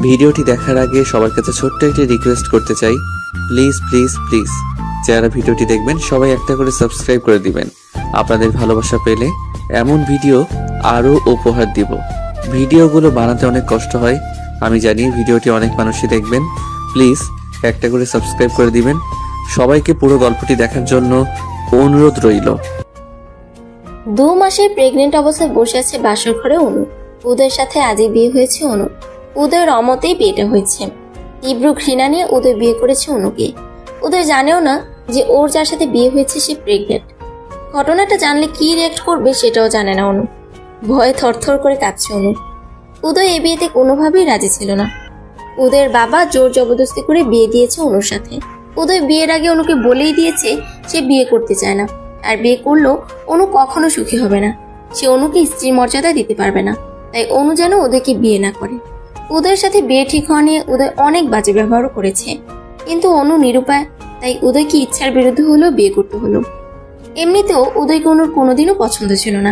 ভিডিওটি দেখার আগে সবার কাছে ছোট্ট একটি রিকোয়েস্ট করতে চাই, প্লিজ প্লিজ প্লিজ যারা ভিডিওটি দেখবেন সবাই একটা করে সাবস্ক্রাইব করে দিবেন। আপনাদের ভালোবাসা পেলে এমন ভিডিও আরও উপহার দিব। ভিডিওগুলো বানাতে অনেক কষ্ট হয়, আমি জানি। ভিডিওটি অনেক মানুষই দেখবেন, প্লিজ একটা করে সাবস্ক্রাইব করে দিবেন। সবাইকে পুরো গল্পটি দেখার জন্য অনুরোধ রইল। 2 মাসে প্রেগনেন্ট অবস্থায় বসে আছে বাসর ঘরে অনু। উদয়ের সাথে আজই বিয়ে হয়েছে অনু। উদয়ের অমতেই বিয়েটা হয়েছে। তীব্র ঘৃণা নিয়ে উদয় বিয়ে করেছে অনুকে। উদয় জানেও না যে ওর যার সাথে বিয়ে হয়েছে সে প্রেগনেন্ট। ঘটনাটা জানলে কি রিয়াক্ট করবে সেটাও জানে না অনু। ভয়ে থরথর করে কাঁপছে অনু। উদয় এই বিয়েতে কোনোভাবেই রাজি ছিল না। উদয়ের বাবা জোর জবরদস্তি করে বিয়ে দিয়েছে অনুর সাথে। উদয় বিয়ের আগে অনুকে বলেই দিয়েছে সে বিয়ে করতে চায় না, আর বিয়ে করলেও অনু কখনো সুখী হবে না। সে অনুকে স্ত্রীর মর্যাদা দিতে পারবে না, তাই অনু যেন উদয়কে বিয়ে না করে। উদয়ের সাথে বিয়ে ঠিক হওয়া নিয়ে উদয় অনেক বাজে ব্যবহারও করেছে, কিন্তু অনু নিরুপায়, তাই উদয়কে ইচ্ছার বিরুদ্ধে হলেও বিয়ে করতে হলো। এমনিতেও উদয়কে অনুর কোনোদিনও পছন্দ ছিল না।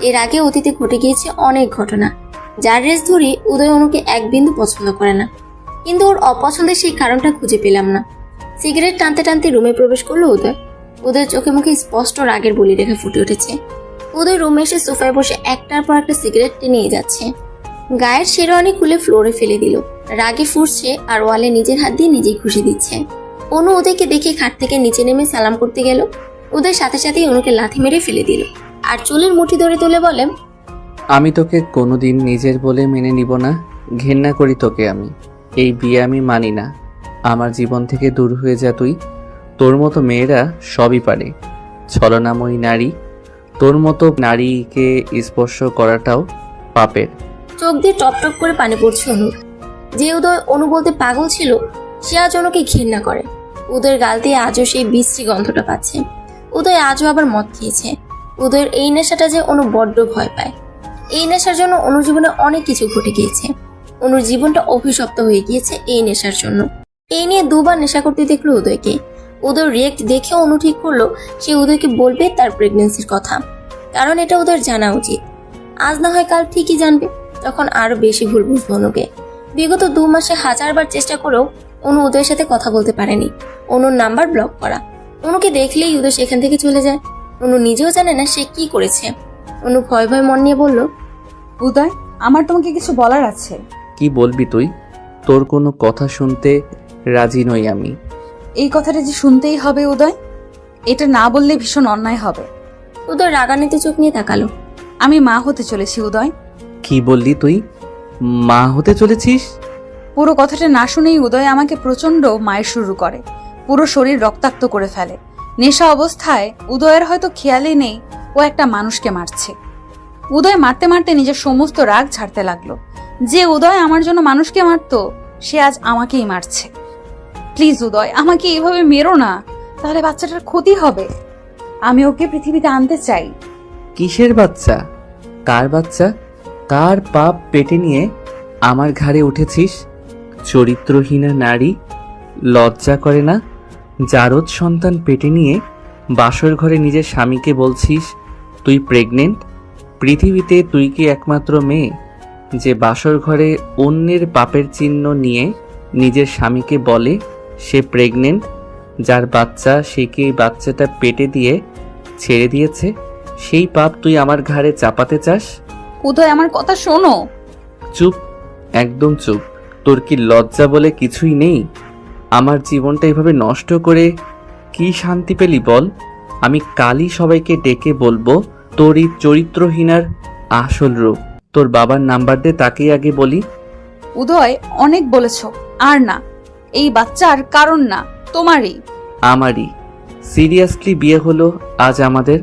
এর আগে অতীতে ঘটে গিয়েছে অনেক ঘটনা, যার রেস ধরে উদয় অনুকে এক বিন্দু পছন্দ করে না। কিন্তু ওর অপছন্দের সেই কারণটা খুঁজে পেলাম না। সিগারেট টানতে টানতে রুমে প্রবেশ করলো উদয়। উদয়ের চোখে মুখে স্পষ্ট রাগের বলি রেখা ফুটে উঠেছে। উদয় রুমে এসে সোফায় বসে একটার পর একটা সিগারেট নিয়ে যাচ্ছে। গায়ের শেরওয়ানি খুলে ফ্লোরে ফেলে দিল। রাগে ফুঁসছে আর ওয়ালে নিজের হাত দিয়ে নিজেই ঘুষি দিচ্ছে। অনু উদয়কে দেখে খাট থেকে নিচে নেমে সালাম করতে গেল। উদয় সাথে সাথেই অনুকে লাথি মেরে ফেলে দিল আর চুলের মুঠি ধরে তুলে বলে, আমি তোকে কোনোদিন নিজের বলে মেনে নিব না। ঘেন্না করি তোকে আমি। এই বিয়ে আমি মানি না। আমার জীবন থেকে দূর হয়ে যা তুই। তোর মতো মেয়েরা সবই পারে। ছলনাময়ী নারী, তোর মতো নারীকে স্পর্শ করাটাও পাপের। চোখ দিয়ে টপ টপ করে পানি পড়ছে অনুর। যে উদয় অনু বলতে পাগল ছিল, সে আজ অনুকে ঘৃণা করে। উদয়ের গাল দিয়ে আজও সেই বিশ্রী গন্ধটা পাচ্ছে। উদয় আজও আবার মদ খেয়েছে। উদয়ের এই নেশাটা যে অনু বড্ড ভয় পায়। এই নেশার জন্য অনুর জীবনে অনেক কিছু ঘটে গিয়েছে। অনুর জীবনটা অভিশপ্ত হয়ে গিয়েছে এই নেশার জন্য। এই নিয়ে 2 বার নেশা করতে দেখলো উদয়কে। উদয় রিয়েক্ট দেখে অনু ঠিক করলো সে উদয়কে বলবে তার প্রেগনেন্সির কথা, কারণ এটা উদয়ের জানা উচিত। আজ না হয় কাল ঠিকই জানবে, তখন আরো বেশি ভুল বুঝবে অনুকে। বিগত 2 মাসে 1000 বার চেষ্টা করেও অনু উদয়ের সাথে কথা বলতে পারেনি। অনুর নাম্বার ব্লক করা। অনুকে দেখলেই উদয় সেখান থেকে চলে যায়। অনু নিজেও জানে না সে কি করেছে। অনু ভয় ভয় মন নিয়ে বলল, উদয়, আমার তোমাকে কিছু বলার আছে। কি বলবি তুই? তোর কোনো কথা শুনতে রাজি নই আমি। এই কথাটা যে শুনতেই হবে উদয়, এটা না বললে ভীষণ অন্যায় হবে। উদয় রাগান্বিত চোখ নিয়ে তাকালো। আমি মা হতে চলেছি উদয়। কি বললি তুই? মা হতে চলেছিস? পুরো কথাটা না শুনেই উদয় আমাকে প্রচন্ড মায়ের শুরু করে। পুরো শরীর রক্তাক্ত করে ফেলে। নেশা অবস্থায় উদয়ের হয়তো খেয়ালই নেই ও একটা মানুষকে মারছে। উদয় মারতে মারতে নিজের সমস্ত রাগ ছাড়তে লাগলো। যে উদয় আমার জন্য মানুষকে মারতো, সে আজ আমাকেই মারছে। প্লিজ উদয়, আমাকে এইভাবে মেরো না, তাহলে বাচ্চাটার ক্ষতি হবে। আমি ওকে পৃথিবীতে আনতে চাই। কিসের বাচ্চা? কার বাচ্চা? কার পাপ পেটে নিয়ে আমার ঘাড়ে উঠেছিস? চরিত্রহীনা নারী, লজ্জা করে না? জারদ সন্তান পেটে নিয়ে বাসর ঘরে নিজের স্বামীকে বলছিস তুই প্রেগনেন্ট? পৃথিবীতে তুই কি একমাত্র মেয়ে যে বাসর ঘরে অন্যের পাপের চিহ্ন নিয়ে নিজের স্বামীকে বলে সে প্রেগনেন্ট? যার বাচ্চা সে কি বাচ্চাটা পেটে দিয়ে ছেড়ে দিয়েছে? সেই পাপ তুই আমার ঘাড়ে চাপাতে চাস? উদয়, আমার কথা শোনো। চুপ, একদম চুপ। তোর কি লজ্জা বলে কিছুই নেই? আমার জীবনটা এভাবে নষ্ট করে কি শান্তি পেলি বল? আমি কালই সবাইকে ডেকে বলবো তোর এই চরিত্রহীনার আসল রূপ। তোর বাবার নাম্বার দে, তাকেই আগে বলি। উদয়, অনেক বলেছ, আর না। এই বাচ্চার কারণ না, তোমারই। আমারই। সিরিয়াসলি বিয়ে হলো আজ আমাদের।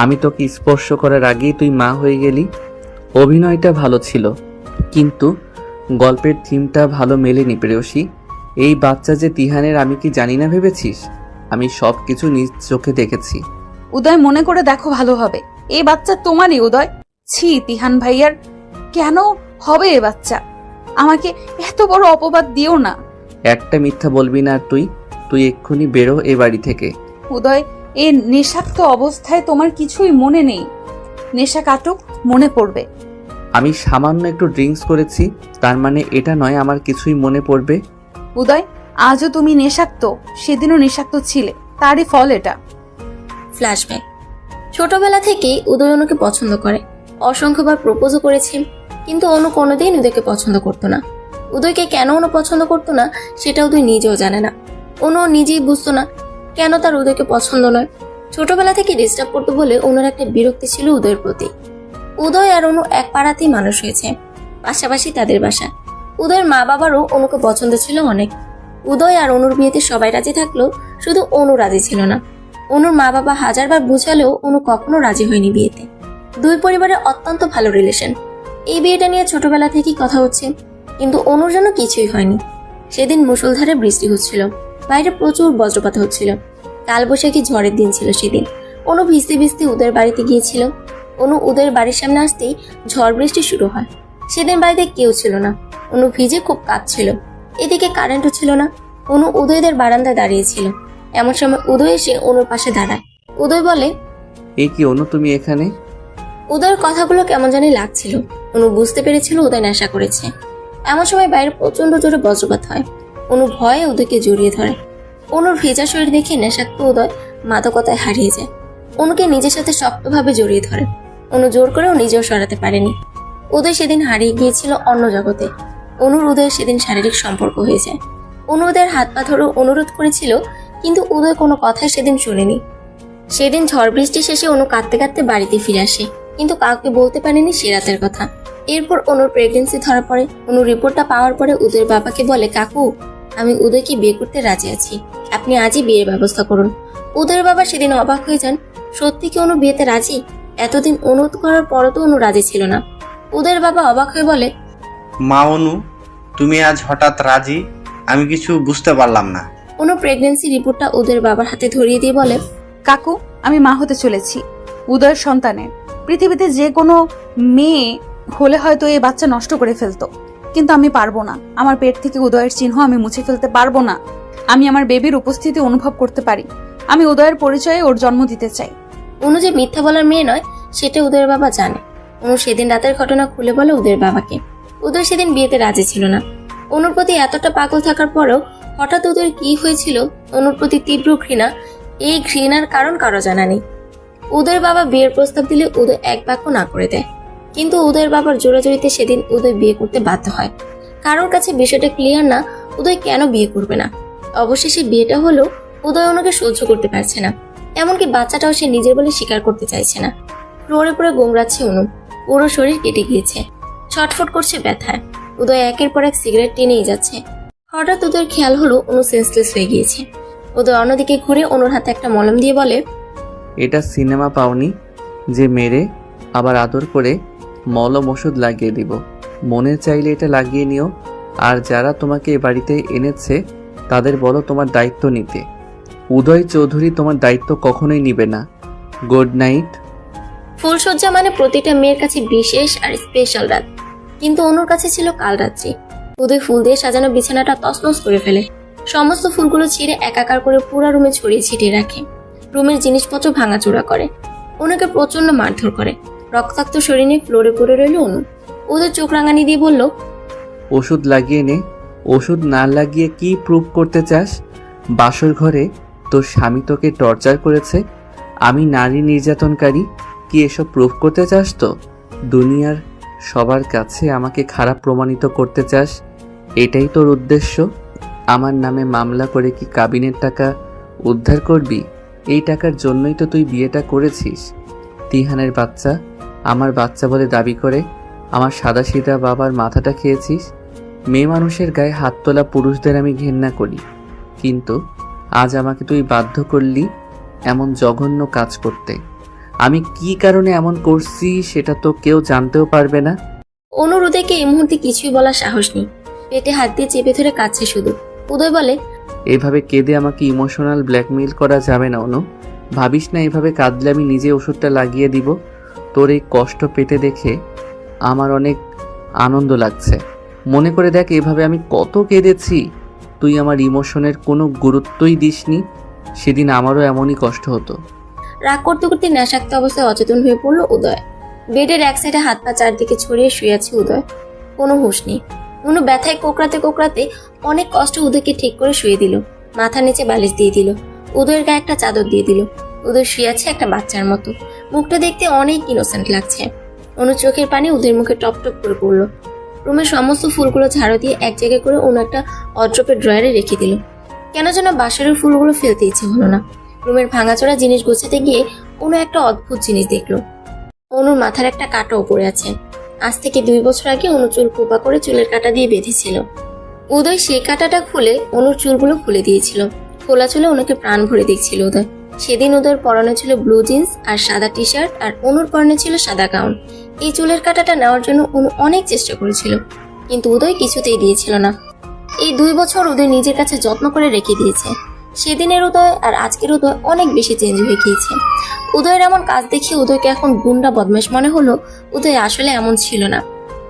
আমি তোকে স্পর্শ করার আগেই তুই মা হয়ে গেলি। অভিনয়টা ভালো ছিল, কিন্তু গল্পের থিমটা ভালো মেলেনি প্রেয়সী। এই বাচ্চা যে তিহানের, আমি কি জানি না ভেবেছিস? আমি সব কিছু নিজ চোখে দেখেছি। উদয়, মনে করে দেখো, ভালো হবে। এই বাচ্চা তোমারই উদয়। ছি, তিহান ভাইয়ার কেন হবে এ বাচ্চা? আমাকে এত বড় অপবাদ দিও না। একটা মিথ্যা বলবি না আর তুই। তুই এক্ষুনি বেরো এ বাড়ি থেকে। উদয়, এই নেশাক্ত অবস্থায় তোমার কিছুই মনে নেই। নেশা কাটুক, মনে পড়বে। আমি সামান্য একটু ড্রিঙ্কস করেছি, তার মানে এটা নয় আমার কিছুই মনে পড়বে। উদয়, আজও তুমি নেশাক্ত, সেদিনও নেশাক্ত ছিলে, তারই ফল এটা। ফ্ল্যাশব্যাক। ছোটবেলা থেকেই উদয় অনুকে পছন্দ করে, অসংখ্যবার প্রপোজও করেছে, কিন্তু অনু কোনোদিন উদয়কে পছন্দ করতো না। উদয়কে কেন অনু পছন্দ করতো না সেটা উদয় নিজেও জানে না। অনু নিজেই বুঝতো না কেন তার উদয়কে পছন্দ নয়। ছোটবেলা থেকে ডিস্টার্ব করতো বলে অনুর একটা বিরক্তি ছিল উদয়ের প্রতি। উদয় আর অনু এক পাড়াতেই মানুষ হয়েছে, পাশাপাশি তাদের বাসা। উদয়ের মা বাবারও অনুকে পছন্দ ছিল অনেক। উদয় আর অনুর বিয়েতে সবাই রাজি থাকলেও শুধু অনু রাজি ছিল না। অনুর মা বাবা হাজারবার বুঝালেও অনু কখনো রাজি হয়নি বিয়েতে। দুই পরিবারের অত্যন্ত ভালো রিলেশন। এই বিয়েটা নিয়ে ছোটবেলা থেকেই কথা হচ্ছে, কিন্তু অনুর জন্য কিছুই হয়নি। সেদিন মুষলধারে বৃষ্টি হচ্ছিল, বাইরে প্রচুর বজ্রপাত হচ্ছিল। কালবৈশাখী ঝড়ের দিন ছিল সেদিন। অনু ভিজতে ভিজতে উদয়ের বাড়িতে গিয়েছিল। অনু উদয়ের বাড়ির সামনে আসতেই ঝড় বৃষ্টি শুরু হয়। সেদিন বাড়িতে কেউ ছিল না। অনু ভিজে খুব কাঁদছিল। এদিকে কারেন্টও ছিল না। অনু উদয়দের বারান্দায় দাঁড়িয়েছিল। এমন সময় উদয় এসে অনুর পাশে দাঁড়ায়। উদয় বলে, এই কি অনু, তুমি এখানে? উদয়ের কথাগুলো কেমন জানি লাগছিল। অনু বুঝতে পেরেছিল উদয় নেশা করেছে। এমন সময় বাইরে প্রচন্ড জোরে বজ্রপাত হয়। অনু ভয়ে উদয়কে জড়িয়ে ধরে। অনুর ভেজা শরীর দেখে নেশাক্ত উদয় মাদকতায় হারিয়ে যায়। অনুকে নিজের সাথে শক্তভাবে জড়িয়ে ধরে। অনু জোর করেও নিজেও সরাতে পারেনি। উদয় সেদিন হারিয়ে গিয়েছিল অন্য জগতে। অনুর উদয়ের সেদিন শারীরিক সম্পর্ক হয়ে যায়। অনু উদয়ের হাত পা ধরে অনুরোধ করেছিল, কিন্তু উদয় কোনো কথাই সেদিন শুনেনি। সেদিন ঝড় বৃষ্টি শেষে অনু কাঁদতে কাঁদতে বাড়িতে ফিরে আসে, কিন্তু কাউকে বলতে পারেনি সে রাতের কথা। এরপর অনুর প্রেগনেন্সি ধরা পড়ে। অনুর রিপোর্টটা পাওয়ার পরে উদয়ের বাবাকে বলে, কাকু, আমি উদয়কে বিয়ে করতে রাজি আছি, আপনি আজই বিয়ের ব্যবস্থা করুন। উদয়ের বাবা সেদিন অবাক হয়ে যান। সত্যি কি অনু বিয়েতে রাজি? এতদিন অনুরোধ করার পরও তো অনু রাজি ছিল না। উদয়ের বাবা অবাক হয়ে বলে, মা অনু, তুমি আজ হঠাৎ রাজি? আমি কিছু বুঝতে পারলাম না। অনু প্রেগনেন্সি রিপোর্টটা উদয়ের বাবার হাতে ধরিয়ে দিয়ে বলে, কাকু, আমি মা হতে চলেছি উদয়ের সন্তানের। পৃথিবীতে যে কোনো মেয়ে হলে হয়তো এই বাচ্চা নষ্ট করে ফেলতো, কিন্তু আমি পারবো না। আমার পেট থেকে উদয়ের চিহ্ন আমি মুছে ফেলতে পারবো না। আমি আমার বেবির উপস্থিতি অনুভব করতে পারি। আমি উদয়ের পরিচয়ে ওর জন্ম দিতে চাই। অনু যে মিথ্যা বলার মেয়ে নয় সেটা উদয়ের বাবা জানে। অনু সেদিন রাতের ঘটনা খুলে বলে উদয়ের বাবাকে। উদয় সেদিন বিয়েতে রাজি ছিল না। অনুর প্রতি এতটা পাগল থাকার পরেও হঠাৎ উদয়ের কি হয়েছিল, অনুর প্রতি তীব্র ঘৃণা। এই ঘৃণার কারণ কারো জানা নেই। উদয়ের বাবা বিয়ের প্রস্তাব দিলে উদয় এক বাক্য না করে দেয়, কিন্তু উদয়ের বাবার জোরাজোরিতে সেদিন উদয় বিয়ে করতে বাধ্য হয়। কারোর কাছে বিষয়টা ক্লিয়ার না উদয় কেন বিয়ে করবে না। অবশেষে বিয়েটা হলেও উদয় অনুকে সহ্য করতে পারছে না, এমনকি বাচ্চাটাও সে নিজের বলে স্বীকার করতে চাইছে না। ফ্লোরে পড়ে গোংরাচ্ছে অনু, পুরো শরীর কেটে গিয়েছে, ছটফট করছে ব্যথায়। উদয় একের পর এক সিগারেট টেনেই যাচ্ছে। হঠাৎ উদয়ের খেয়াল হলো অনু সেন্সলেস হয়ে গিয়েছে। উদয় অন্যদিকে ঘুরে অনুর হাতে একটা মলম দিয়ে বলে, এটা সিনেমা পাওনি যে মেরে আবার আদর করে মলম ওষুধ লাগিয়ে দিব? মনে চাইলে এটা লাগিয়ে নিও। আর যারা তোমাকে এ বাড়িতে এনেছে তাদের বলো তোমার দায়িত্ব নিতে। উদয় চৌধুরী তোমার দায়িত্ব কখনোই নিবে না। Good night. ফুলসজ্জা মানে প্রতিটা মেয়ের কাছে বিশেষ আর স্পেশাল রাত, কিন্তু অনুর কাছে ছিল কাল রাত্রি। উদয় ফুল দিয়ে সাজানো বিছানাটা তছনছ করে ফেলে। সমস্ত ফুলগুলো ছিঁড়ে একাকার করে পুরো রুমে ছড়িয়ে ছিটিয়ে রাখে। রুমের জিনিসপত্র ভাঙাচোরা করে। অনুকে প্রচন্ড মারধর করে। রক্তাক্ত শরীর নিয়ে ফ্লোরে পড়ে রইল অনু। উদয় চোখ রাঙানি দিয়ে বলল, ওষুধ লাগিয়ে নে। ওষুধ না লাগিয়ে কি প্রুভ করতে চাস? বাসর ঘরে তোর স্বামী তোকে টর্চার করেছে, আমি নারী নির্যাতনকারী, কি এসব প্রুভ করতে চাস? তো দুনিয়ার সবার কাছে আমাকে খারাপ প্রমাণিত করতে চাস? এটাই তোর উদ্দেশ্য? আমার নামে মামলা করে কি কাবিনের টাকা উদ্ধার করবি? এই টাকার জন্যই তো তুই বিয়েটা করেছিস। তিহানের বাচ্চা আমার বাচ্চা বলে দাবি করে আমার সাদাসিধা বাবার মাথাটা খেয়েছিস। মেয়ে মানুষের গায়ে হাত তোলা পুরুষদের আমি ঘেন্না করি, কিন্তু আজ আমাকে তুই বাধ্য করলি এমন জঘন্য কাজ করতে। আমি কি কারণে এমন করছি সেটা তো কেউ জানতেও পারবে না। অনুর উদয়কে এই মুহূর্তে কিছুই বলার সাহস নেই। পেটে হাত দিয়ে চেপে ধরে কাঁদছে শুধু। উদয় বলে, এভাবে কেঁদে আমাকে ইমোশনাল ব্ল্যাকমেইল করা যাবে না অনু। ভাবিস না এভাবে কাঁদলে আমি নিজে ওষুধটা লাগিয়ে দিব। তোর এই কষ্ট পেতে দেখে আমার অনেক আনন্দ লাগছে। মনে করে দেখ এভাবে আমি কত কেঁদেছি। তুই আমার ইমোশনের কোনো গুরুত্বই দিসনি। সেদিন আমারও এমনই কষ্ট হতো। রাগ করতে করতে নেশাক্ত অবস্থায় অচেতন হয়ে পড়ল উদয়। বেডের এক সাইডে হাত পা চারদিকে ছড়িয়ে শুয়ে আছে উদয়। কোনো হুঁশ নেই। অনু ব্যথায় কোকড়াতে কোকড়াতে অনেক কষ্ট উদয়কে ঠিক করে শুয়ে দিল। মাথার নিচে বালিশ দিয়ে দিল, উদয়ের গায়ে একটা চাদর দিয়ে দিল। উদয় শুয়ে আছে একটা বাচ্চার মতো, মুখটা দেখতে অনেক ইনোসেন্ট লাগছে। অনু চোখের পানি উদয়ের মুখে টপ টপ করে পড়লো। রুমের সমস্ত ফুলগুলো ঝাড়ু দিয়ে এক জায়গায় করে অনু একটা অড্রপের ড্রয়ারে রেখে দিল। কেন যেন বাসরের ফুলগুলো ফেলতে ইচ্ছে হলো না। রুমের ভাঙাচোরা জিনিস গোছাতে গিয়ে অনু একটা অদ্ভুত জিনিস দেখলো। অনুর মাথার একটা কাঁটাও পড়ে আছে। আজ থেকে 2 বছর আগে অনু চুল কোপা করে চুলের কাঁটা দিয়ে বেঁধেছিল। উদয় সেই কাঁটাটা খুলে অনুর চুলগুলো খুলে দিয়েছিল। খোলা চুলে অনুকে প্রাণ ভরে দেখছিল উদয়। সেদিন উদয়ের পরনে ছিল ব্লু জিন্স আর সাদা টি শার্ট, আর অনুর পরনে ছিল সাদা গাউন। এই চুলের কাঁটাটা নেওয়ার জন্য অনু অনেক চেষ্টা করেছিল, কিন্তু উদয় কিছুতেই দিয়েছিল না। এই 2 বছর উদয় নিজের কাছে যত্ন করে রেখে দিয়েছে। সেদিনের উদয় আর আজকের উদয় অনেক বেশি চেঞ্জ হয়ে গিয়েছে। উদয়ের এমন কাজ দেখে উদয়কে এখন গুন্ডা বদমাশ মনে হলো। উদয় আসলে এমন ছিল না।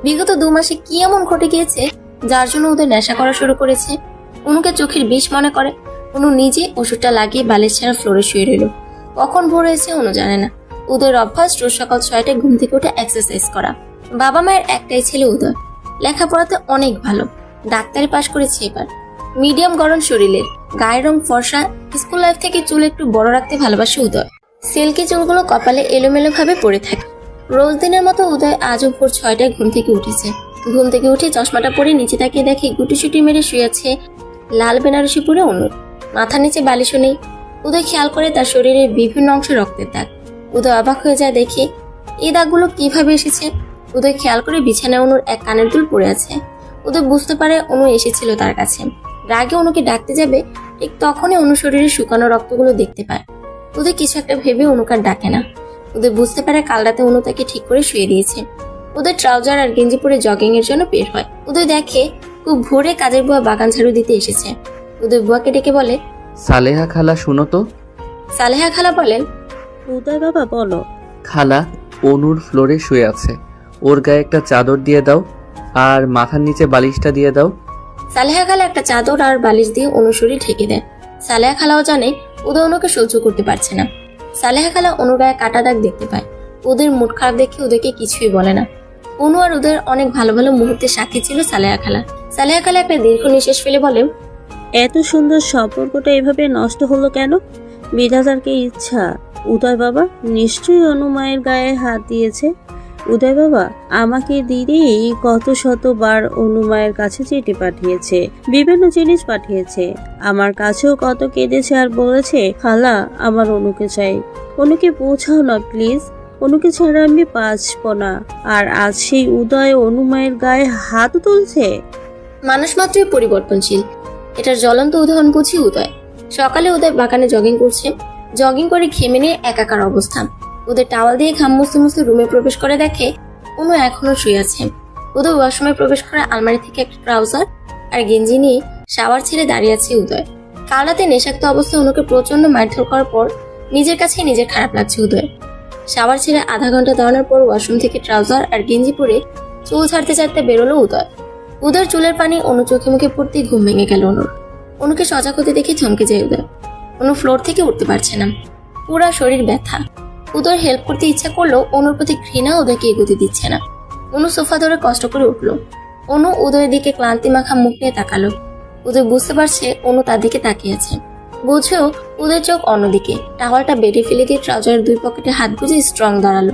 বিগত 2 মাসে কি এমন ঘটে গিয়েছে যার জন্য উদয় নেশা করা শুরু করেছে? অনুকে চোখের বিষ মনে করে। অনু নিজে ওষুধটা লাগিয়ে বালিশ ছাড়া ফ্লোরে শুয়ে রইল। কখন ভোর হয়েছে অনু জানে না। উদয়ের অভ্যাস রোজ সকাল 6টায় ঘুম থেকে উঠে এক্সারসাইজ করা। বাবা মায়ের একটাই ছেলে উদয়, লেখাপড়াতে অনেক ভালো, ডাক্তারি পাশ করেছে এবার। মিডিয়াম গড়ন শরীরের, গায়ের রং ফর্সা। স্কুল লাইফ থেকে চুল একটু বড় রাখতে ভালোবাসে উদয়। সিল্কি চুলগুলো কপালে এলোমেলো ভাবে পড়ে থাকে। রোজ দিনের মতো উদয় আজও ভোর 6টায় ঘুম থেকে উঠেছে। ঘুম থেকে উঠে চশমাটা পরে নিচে তাকিয়ে দেখে গুটিসুটি মেরে শুয়ে আছে লাল বেনারসি পরে অনু। মাথার নিচে বালিশও নেই। উদয় খেয়াল করে তার শরীরের বিভিন্ন অংশে রক্তের দাগ। উদয় অবাক হয়ে যায় দেখে এই দাগগুলো কিভাবে এসেছে। উদয় খেয়াল করে বিছানায় অনুর এক কানের দুল পড়ে আছে। উদয় বুঝতে পারে অনু এসেছিল তার কাছে। রাগে অনুকে ডাকতে যাবে, ঠিক তখনই অনু শরীরে শুকানো রক্তগুলো দেখতে পায়। উদয় কিছু একটা ভেবে অনুকে আর ডাকে না। উদয় বুঝতে পারে কাল রাতে অনু তাকে ঠিক করে শুয়ে দিয়েছে। উদয় ট্রাউজার আর গেঞ্জি পরে জগিং এর জন্য বের হয়। উদয় দেখে খুব ভোরে কাজের বুয়া বাগান ঝাড়ু দিতে এসেছে। উদয় বুয়াকে ডেকে বলে, সালেহা খালা শুনো তো। সালেহা খালা বলেন, উদয় বাবা বলো। খালা, অনুর ফ্লোরে শুয়ে আছে, ওর গায়ে একটা চাদর দিয়ে দাও আর মাথার নিচে বালিশটা দিয়ে দাও। সালেহা খালা একটা চাদর আর বালিশ দিয়ে অনুর শরীর ঢেকে দেয়। সালেহা খালাও জানে উদয় অনুকে সহ্য করতে পারছে না। সালেহা খালা অনুর গায়ে কাটা দাগ দেখতে পায়। উদয়ের মুড খারাপ দেখে উদয়কে কিছুই বলে না। অনু আর উদয়ের অনেক ভালো ভালো মুহূর্তের সাক্ষী ছিল সালেহা খালা। সালেহা খালা একটা দীর্ঘ নিঃশ্বাস ফেলে বলে, এত সুন্দর সম্পর্কটা এভাবে নষ্ট হলো কেন? বিধাতার কি ইচ্ছা? উদয় বাবা নিশ্চয়ই অনুমায়ের গায়ে হাত দিয়েছে। উদয় বাবা আমাকে দিদি কত শতবার অনুমায়ের কাছে চিঠি পাঠিয়েছে, বিভিন্ন জিনিস পাঠিয়েছে, আমার কাছেও কত কেঁদেছে আর বলেছে খালা আমার অনুকে চাই। অনুকে বোঝাও না প্লিজ, অনুকে ছাড়া আমি বাঁচব না। আর আজ সেই উদয় অনুমায়ের গায়ে হাত তুলছে। মানুষ মাত্রই পরিবর্তনশীল, এটার জ্বলন্ত উদাহরণ বুঝি উদয়। সকালে উদয় বাগানে জগিং করছে। জগিং করে ঘেমে নিয়ে একাকার অবস্থা। উদয় টাওয়াল দিয়ে ঘাম মুছতে মুছতে রুমে প্রবেশ করে দেখে অনু এখনো শুয়ে আছে। উদয় ওয়াশরুমে প্রবেশ করে আলমারি থেকে একটা ট্রাউজার আর গেঞ্জি নিয়ে শাওয়ার ছেড়ে দাঁড়িয়ে আছে উদয়। কাল রাতে নেশাক্ত অবস্থায় অনুকে প্রচন্ড মারধর করার পর নিজের কাছে নিজের খারাপ লাগছে উদয়। শাওয়ার ছেড়ে আধা ঘন্টা দাঁড়ানোর পর ওয়াশরুম থেকে ট্রাউজার আর গেঞ্জি পরে চুল ছাড়তে ছাড়তে বেরোলো উদয়। উদয়ের চুলের পানি অনু চোখে মুখে পড়তেই ঘুম ভেঙে গেল অনুর। অনুকে সজাগ হতে দেখে থমকে যায় উদয়। অনু ফ্লোর থেকে উঠতে পারছে না, পুরা শরীর ব্যথা। উদয়ের হেল্প করতে ইচ্ছা করলেও অনুর প্রতি ঘৃণা উদয়কে এগোতে দিচ্ছে না। অনু সোফা ধরে কষ্ট করে উঠলো। অনু উদয়ের দিকে ক্লান্তি মাখা মুখ নিয়ে তাকালো। উদয় বুঝতে পারছে অনু তার দিকে তাকিয়ে আছে। বুঝেও উদয়ের চোখ অন্যদিকে। টাওয়ালটা বেডে ফেলে দিয়ে ট্রাউজারের 2 পকেটে হাত গুজে স্ট্রং দাঁড়ালো।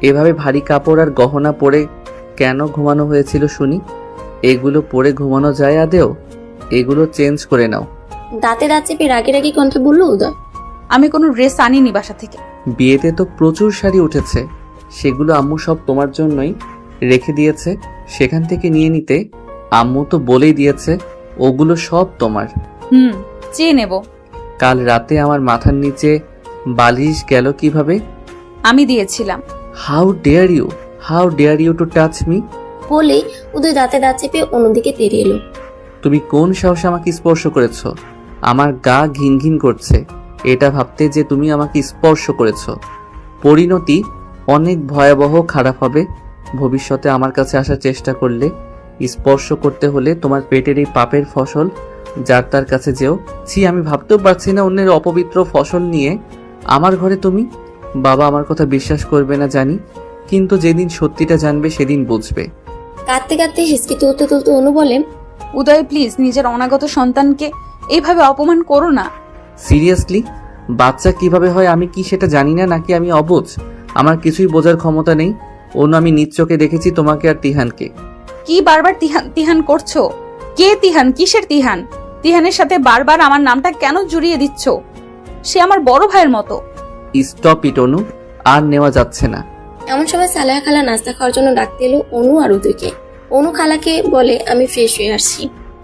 এভাবে ভারী কাপড় আর গহনা পরে কেন ঘুমানো হয়েছিল শুনি? এগুলো পরে ঘুমানো যায় আদেও? এগুলো চেঞ্জ করে নাও। দাঁতে দাঁত চেপে রাগে রাগে কণ্ঠে বলল উদয়। আমি কোনো ড্রেস আনিনি বাসা থেকে। বিয়েতে তো প্রচুর শাড়ি উঠেছে, সেগুলো আম্মু সব তোমার জন্যই রেখে দিয়েছে। সেখান থেকে নিয়ে নিতে। আম্মু তো বলেই দিয়েছে ওগুলো সব তোমার। চেয়ে নেব। কাল রাতে আমার মাথার নিচে বালিশ গেল কিভাবে? আমি দিয়েছিলাম। How dare you to touch me? বলেই উদয় দাঁতে দাঁত চেপে অন্যদিকে তেড়ে এলো। তুমি কোন সাহসে আমাকে স্পর্শ করেছো? আমার গা ঘিন ঘিন করছে এটা ভাবতে যে তুমি আমাকে স্পর্শ করেছো। পরিণতি অনেক ভয়াবহ খারাপ হবে ভবিষ্যতে। আমার কাছে আসার চেষ্টা করলে, স্পর্শ করতে হলে তোমার পেটের এই পাপের ফসল যার তার কাছে যেও। ছি, আমি ভাবতেও পারছি না অন্যের অপবিত্র ফসল নিয়ে আমার ঘরে তুমি। বাবা আমার কথা বিশ্বাস করবে না জানি, কিন্তু যেদিন সত্যিটা জানবে সেদিন বুঝবে। কাঁদতে কাঁদতে হিসকি তুলতে তুলতে অনু বলে, উদয় প্লিজ নিজের অনাগত সন্তানকে এইভাবে অপমান করো না। সিরিয়াসলি? বাচ্চা কিভাবে হয় আমি কি সেটা জানি না নাকি আমি অবুঝ? আমার কিছুই বোঝার ক্ষমতা নেই। অনু, আমি নিজ চোখে দেখেছি তোমাকে আর তিহানকে। কি বারবার তিহান তিহান করছো? কে তিহান? কিসের তিহান? তিহানের সাথে বারবার আমার নামটা কেন জড়িয়ে দিচ্ছ? সে আমার বড় ভাইয়ের মতো। স্টপ ইট অনু, আর নেওয়া যাচ্ছে না। এমন সময় সালেহা খালা নাস্তা খাওয়ার জন্য ডাকতে এলো অনু আর উদয়কে। অনু খালাকে বলে, আমি ফ্রেশ হয়ে আসছি।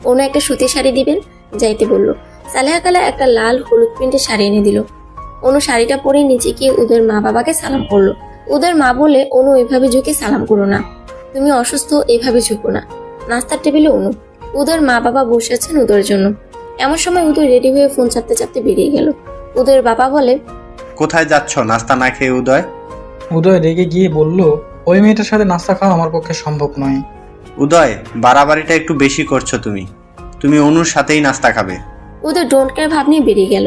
অনু একটা সুতির শাড়ি দিবেন, যাইতে বলল। সালেহা খালা একটা লাল হলুদ প্রিন্টের শাড়ি এনে দিল। অনু শাড়িটা পরে নিচে গিয়ে উদয়ের মা বাবাকে সালাম করলো। উদয়ের মা বলে, অনু এভাবে ঝুঁকে সালাম করো না, তুমি অসুস্থ, এভাবে ঝুঁকো না। নাস্তার টেবিলে অনু, উদয়ের মা বাবা বসে আছেন উদয়ের জন্য। এমন সময় উদয় রেডি হয়ে ফোন চাপতে চাপতে বেরিয়ে গেল। উদয়ের বাবা বলে, কোথায় যাচ্ছ নাস্তা না খেয়ে উদয়? উদয় রেগে গিয়ে বলল, ওই মেয়েটার সাথে নাস্তা খাওয়া আমার পক্ষে সম্ভব নয়। উদয়, বাড়াবাড়িটা একটু বেশি করছো তুমি। তুমি অনুর সাথেই নাস্তা খাবে। উদয় ডোন্ট কেয়ার ভাব নিয়ে বেরিয়ে গেল।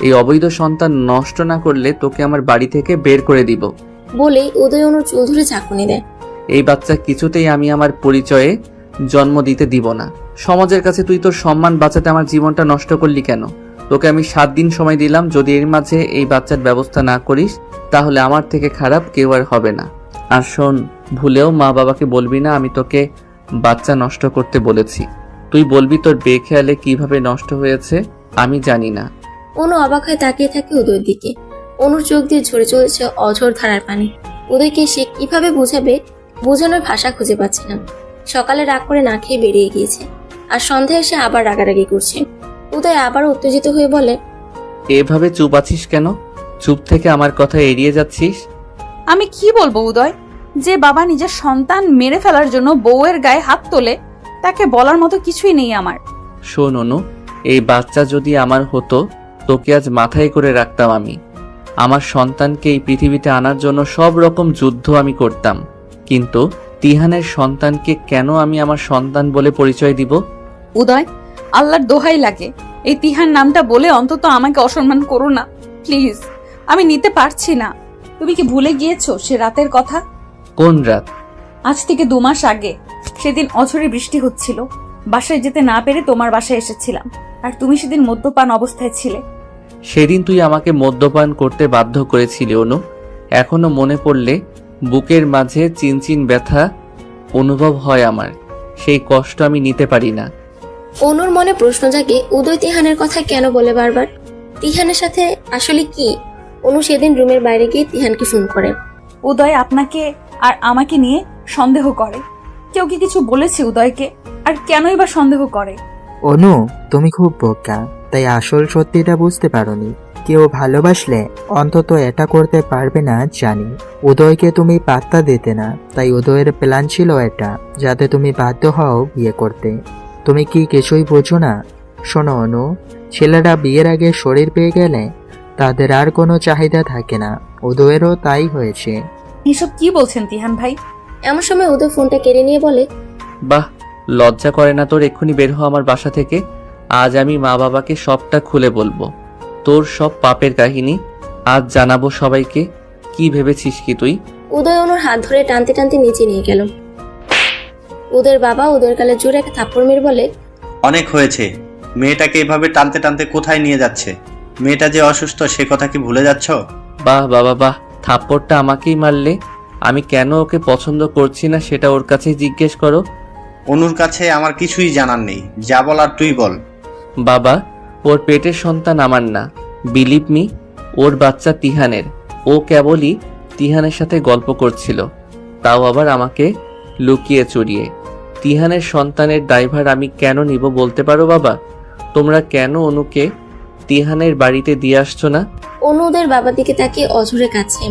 এই অবৈধ সন্তান নষ্ট না করলে তোকে আমার বাড়ি থেকে বের করে দিব। বলেই উদয় অনুর চুল ধরে চাকুনি দেয়। এই বাচ্চা কিছুতেই আমি আমার পরিচয়ে জন্ম দিতে দিব না। সমাজের কাছে তুই তোর সম্মান বাঁচাতে আমার জীবনটা নষ্ট করলি কেন? তোকে আমি 7 দিন সময় দিলাম, যদি এর মাঝে এই বাচ্চার ব্যবস্থা না করিস তাহলে আমার থেকে খারাপ কেউ আর হবে না। আর শোন, ভুলেও মা বাবাকে বলবি না আমি তোকে বাচ্চা নষ্ট করতে বলেছি। তুই বলবি তোর বেখেয়ালে কিভাবে নষ্ট হয়েছে আমি জানি না। অনু অবাক হয়ে তাকিয়ে থাকে উদয়ের দিকে। অনুর চোখ দিয়ে ঝরে চলেছে অঝোর ধারার পানি। উদয়কে সে কিভাবে বোঝাবে, বোঝানোর ভাষা খুঁজে পাচ্ছে না। সকালে রাগ করে না খেয়ে বেরিয়ে গিয়েছে, আর সন্ধ্যায় এসে আবার রাগারাগি করছে। উদয় আবার উত্তেজিত হয়ে বলে, এভাবে চুপ আছিস কেন? চুপ থেকে আমার কথা এড়িয়ে যাচ্ছিস? আমি কি বলবো উদয়? যে বাবা নিজের সন্তান মেরে ফেলার জন্য বউয়ের গায়ে হাত তোলে, তাকে বলার মতো কিছুই নেই আমার। শোন অনু, এই বাচ্চা যদি আমার হতো তোকে আজ মাথায় করে রাখতাম আমি। আমার সন্তানকে এই পৃথিবীতে আনার জন্য সব রকম যুদ্ধ আমি করতাম, কিন্তু তিহানের সন্তানকে কেন আমি আমার সন্তান বলে পরিচয় দিব? উদয়, আল্লাহর দোহাই লাগে, এই তিহান নামটা বলে অন্তত আমাকে অসম্মান করো না প্লিজ। আমি নিতে পারছি না। তুমি কি ভুলে গিয়েছো সে রাতের কথা? কোন রাত? আজ থেকে 2 মাস আগে। সেদিন অঝরে বৃষ্টি হচ্ছিল, বাসায় যেতে না পেরে তোমার বাসায় এসেছিলাম, আর তুমি সেদিন মদ্যপান অবস্থায় ছিলে। সেদিন তুই আমাকে মদ্যপান করতে বাধ্য করেছিলি অনু। এখনো মনে পড়লে বুকের মাঝে চিনচিন ব্যথা অনুভব হয় আমার। সেই কষ্ট আমি নিতে পারি না। অনুর মনে প্রশ্ন জাগে, উদয় তিহানের কথা কেন বলে বারবার? তিহানের সাথে আসলে কি? অনু সেদিন রুমের বাইরে গিয়ে তিহানকে ফোন করে। উদয় আপনাকে আর আমাকে নিয়ে সন্দেহ করে। কেউ কি কিছু বলেছে উদয়কে? আর কেনই বা সন্দেহ করে? অনু, তুমি খুব বোকা, তাই আসল সত্যিটা বুঝতে পারোনি। কেউ ভালোবাসলে অন্তত এটা করতে পারবে না জানি। উদয়কে তুমি পাত্তা দিতে না, তাই উদয়ের প্ল্যান ছিল এটা, যাতে তুমি বাধ্য হও বিয়ে করতে। তুমি কি কিছুই বোঝো না? শোনো অনু, ছেলেরা বিয়ের আগে শরীর পেয়ে গেলে তাদের আর কোনো চাহিদা থাকে না। উদয়েরও তাই হয়েছে। এসব কি বলছেন তিহান ভাই? এমন সময় উদয় ফোনটা কেড়ে নিয়ে বলে, বাহ, লজ্জা করে না তোর? এক্ষুনি বের হ আমার বাসা থেকে। আজ আমি মা বাবাকে সবটা খুলে বলবো, তোর সব পাপের কাহিনী আজ জানাবো সবাইকে। কি ভেবেছিস কি তুই? উদয় অনুর হাত ধরে টানতে টানতে নিচে নিয়ে গেল। উদয়ের বাবা উদয়ের গালে জোরে একটা থাপ্পড় মেরে বলে, অনেক হয়েছে। মেয়েটাকে এভাবে টানতে টানতে কোথায় নিয়ে যাচ্ছে? মেয়েটা যে অসুস্থ সে কথা কি ভুলে যাচ্ছ? বাহ বাবা বাহ, থাপ্পড়টা আমাকেই মারলে। আমি কেন ওকে পছন্দ করছি না সেটা ওর কাছেই জিজ্ঞেস করো। অনুর কাছে আমার কিছুই জানার নেই, যা বলার তুই বল। বাবা, ওর পেটের সন্তান আমার না, বিলিভ মি, ওর বাচ্চা তিহানের। ও কেবলই তিহানের সাথে গল্প করছিল, তাও আবার আমাকে লুকিয়ে চুরিয়ে। তিহানের সন্তানের দায়ভার আমি কেন নিব বলতে পারো বাবা? তোমরা কেন অনুকে তিহানের বাড়িতে দিয়ে আসছো না? অনু উদয়ের বাবার দিকে তাকিয়ে অঝরে কাছে।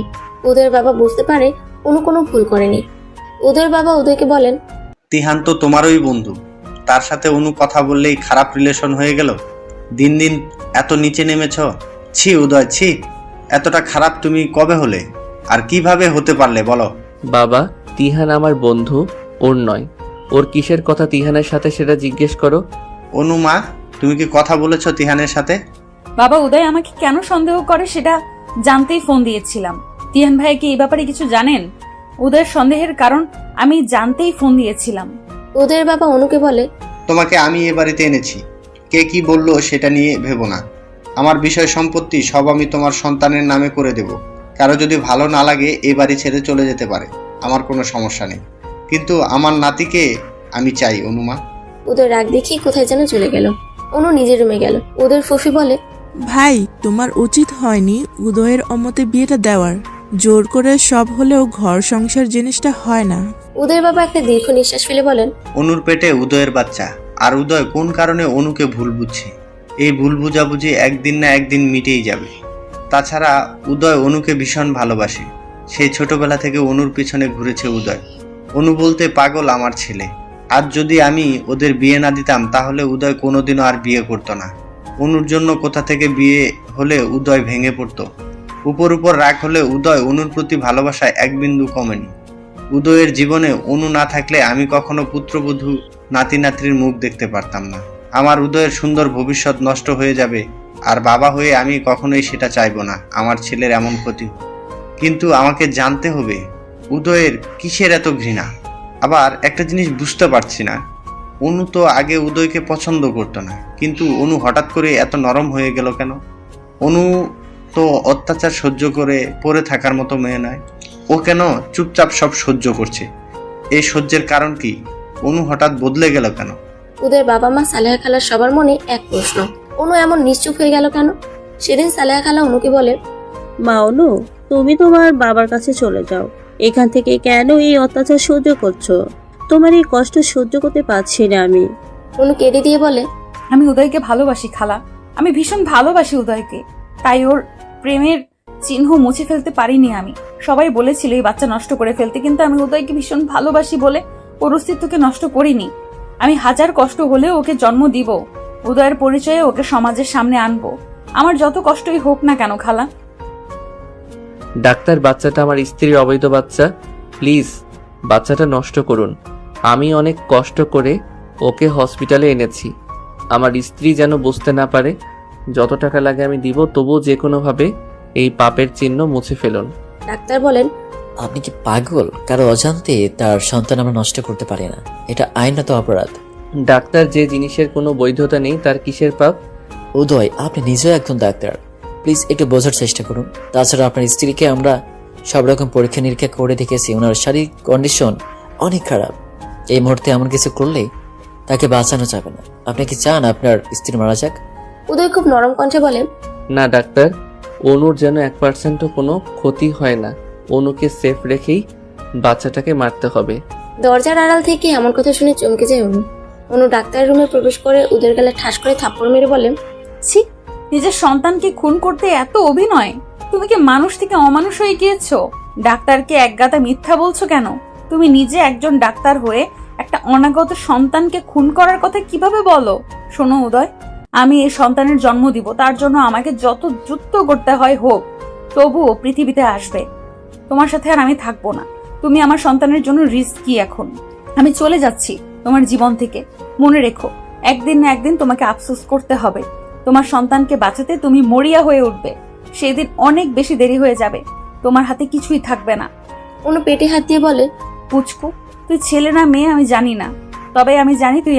উদয়ের বাবা বুঝতে পারে অনু কোনো ভুল করেনি। উদয়ের বাবা উদয়কে বলেন, তিহান তো তোমারই বন্ধু, তার সাথে অনু কথা বললেই খারাপ রিলেশন হয়ে গেল। দিন দিন এত নিচে নেমেছ। ছি উদয়, ছি। এতটা খারাপ তুমি কবে হলে, আর কিভাবে হতে পারলে বলো? বাবা, তিহান আমার বন্ধু, ওর নয়। ওর কিসের কথা তিহানের সাথে সেটা জিজ্ঞেস করো। অনু মা, তুমি কি কথা বলেছ তিহানের সাথে? বাবা, উদয় আমাকে কেন সন্দেহ করে সেটা জানতেই ফোন দিয়েছিলাম। তিহান ভাই কি এই ব্যাপারে কিছু জানেন? উদয়ের সন্দেহের কারণ আমি জানতেই ফোন দিয়েছিলাম। উদয়ের বাবা অনুকে বলে, তোমাকে আমি এ বাড়িতে এনেছি, কে কি বললো সেটা নিয়ে ভেবো না। আমার বিষয় সম্পত্তি সব আমি তোমার সন্তানের নামে করে দেব। কারো যদি ভালো না লাগে এ বাড়ি ছেড়ে চলে যেতে পারে, আমার কোনো সমস্যা নেই, কিন্তু আমার নাতিকে আমি চাই। অনুমা। উদয় রাগ দেখিয়ে কোথায় যেন চলে গেল। অনু নিজের রুমে গেল। উদয়ের ফুফি বলে, ভাই, তোমার উচিত হয়নি উদয়ের অমতে বিয়েটা দেওয়ার। জোর করে সব হলেও ঘর সংসার জিনিসটা হয় না। উদয়ের বাবা একটা দীর্ঘ নিঃশ্বাস ফেলে বলেন, অনুর পেটে উদয়ের বাচ্চা, আর উদয় কোন কারণে অনুকে ভুল বুঝছে। এই ভুল বুঝাবুঝি একদিন না একদিন মিটেই যাবে। তাছাড়া উদয় অনুকে ভীষণ ভালোবাসে। সেই ছোটবেলা থেকে অনুর পিছনে ঘুরেছে উদয়। অনু বলতে পাগল আমার ছেলে। আজ যদি আমি ওদের বিয়ে না দিতাম তাহলে উদয় কোনোদিনও আর বিয়ে করতো না। অনুর জন্য কোথা থেকে বিয়ে হলে উদয় ভেঙে পড়তো। উপর উপর রাগ হলে উদয় অনুর প্রতি ভালোবাসায় এক বিন্দু কমেনি। উদয়ের জীবনে অনু না থাকলে আমি কখনো পুত্রবধূ নাতি নাতনির মুখ দেখতে পারতাম না। আমার উদয়ের সুন্দর ভবিষ্যৎ নষ্ট হয়ে যাবে, আর বাবা হয়ে আমি কখনোই সেটা চাইবো না আমার ছেলের এমন ক্ষতি হোক। কিন্তু আমাকে জানতে হবে উদয়ের কিসের এত ঘৃণা। আবার একটা জিনিস বুঝতে পারছি না, অনু তো আগে উদয়কে পছন্দ করতো না, কিন্তু অনু হঠাৎ করে এত নরম হয়ে গেল কেন? অনু তো অত্যাচার সহ্য করে পড়ে থাকার মতো মেয়ে নয়। ও কেন চুপচাপ সব সহ্য করছে? এই সহ্যের কারণ কি? অনু হঠাৎ বদলে গেল কেন? উদয়ের বাবা মা সালেহা খালার সবার মনে এক প্রশ্ন, অনু এমন নিশ্চুপ হয়ে গেল কেন? সেদিন সালেহা খালা অনুকে বলে, মা অনু, তুমি তোমার বাবার কাছে চলে যাও। এখান থেকে কেন এই অত্যাচার সহ্য করছো? তোমার এই কষ্ট সহ্য করতে পারছি না আমি। অনু কেঁদে দিয়ে বলে, আমি উদয়কে ভালোবাসি খালা, আমি ভীষণ ভালোবাসি উদয়কে, তাই ওর প্রেমের চিহ্ন মুছে ফেলতে পারিনি আমি। সবাই বলেছিল এই বাচ্চা নষ্ট করে ফেলতে, কিন্তু আমি উদয়কে ভীষণ ভালোবাসি বলে ওর অস্তিত্বকে নষ্ট করিনি। আমি হাজার কষ্ট হলেও ওকে জন্ম দিব, উদয়ের পরিচয়ে ওকে সমাজের সামনে আনবো, আমার যত কষ্টই হোক না কেন খালা। ডাক্তার, বাচ্চাটা আমার স্ত্রীর অবৈধ বাচ্চা, প্লিজ বাচ্চাটা নষ্ট করুন। আমি অনেক কষ্ট করে ওকে হসপিটালে এনেছি। আমার স্ত্রী যেন বুঝতে না পারে। যত টাকা লাগে আমি দিব, তবুও যে কোনোভাবে এই পাপের চিহ্ন মুছে ফেলুন। ডাক্তার বলেন, আপনি কি পাগল? কারো অজান্তে তার সন্তান আমরা নষ্ট করতে পারি না, এটা আইনত অপরাধ। ডাক্তার, যে জিনিসের কোনো বৈধতা নেই তার কিসের পাপ? উদয়, আপনি নিজেও একজন ডাক্তার, প্লিজ একটু বোঝার চেষ্টা করুন। তাছাড়া আপনার স্ত্রীকে আমরা সব রকম পরীক্ষা নিরীক্ষা করে দেখেছি, ওনার শারীরিক কন্ডিশন অনেক খারাপ। এই মুহূর্তে এমন কিছু করলে তাকে বাঁচানো যাবে না। আপনি কি চান আপনার স্ত্রী মারা যাক? উদয় খুব নরম কণ্ঠে বলে, না ডাক্তার, অনুর যেন 1%ও কোনো ক্ষতি হয় না। অনুকে সেফ রেখেই বাচ্চাটাকে মারতে হবে। দরজার আড়াল থেকে এমন কথা শুনে চমকে যায় অনু। অনু ডাক্তারের রুমে প্রবেশ করে উদয়ের গালে ঠাস করে থাপ্পড় মেরে বলে, ছি, নিজের সন্তানকে খুন করতে এত অভিনয়! তুমি কি মানুষ থেকে অমানুষ হয়ে গিয়েছো? ডাক্তারকে একগাদা মিথ্যা বলছো কেন? তুমি নিজে একজন ডাক্তার হয়ে একটা অনাগত সন্তানকে খুন করার কথা কিভাবে বলো? শোনো উদয়, আমি এই সন্তানের জন্ম দিব, তার জন্য আমাকে যত যুদ্ধ করতে হয় হোক, তবুও পৃথিবীতে আসবে। তোমার সাথে আর আমি থাকবো না। তুমি আমার সন্তানের জন্য রিস্কি। এখন আমি চলে যাচ্ছি তোমার জীবন থেকে। মনে রেখো, একদিন না একদিন তোমাকে আফসোস করতে হবে। তোমার সন্তানকে বাঁচাতে তুমি মরিয়া হয়ে উঠবে। সেদিন অনেক বেশি দেরি হয়ে যাবে, তোমার হাতে কিছুই থাকবে না। অনু পেটে হাত দিয়ে বলে, পুচকু, তুই ছেলে না মেয়ে আমি জানি না, তবে আমি জানি তুই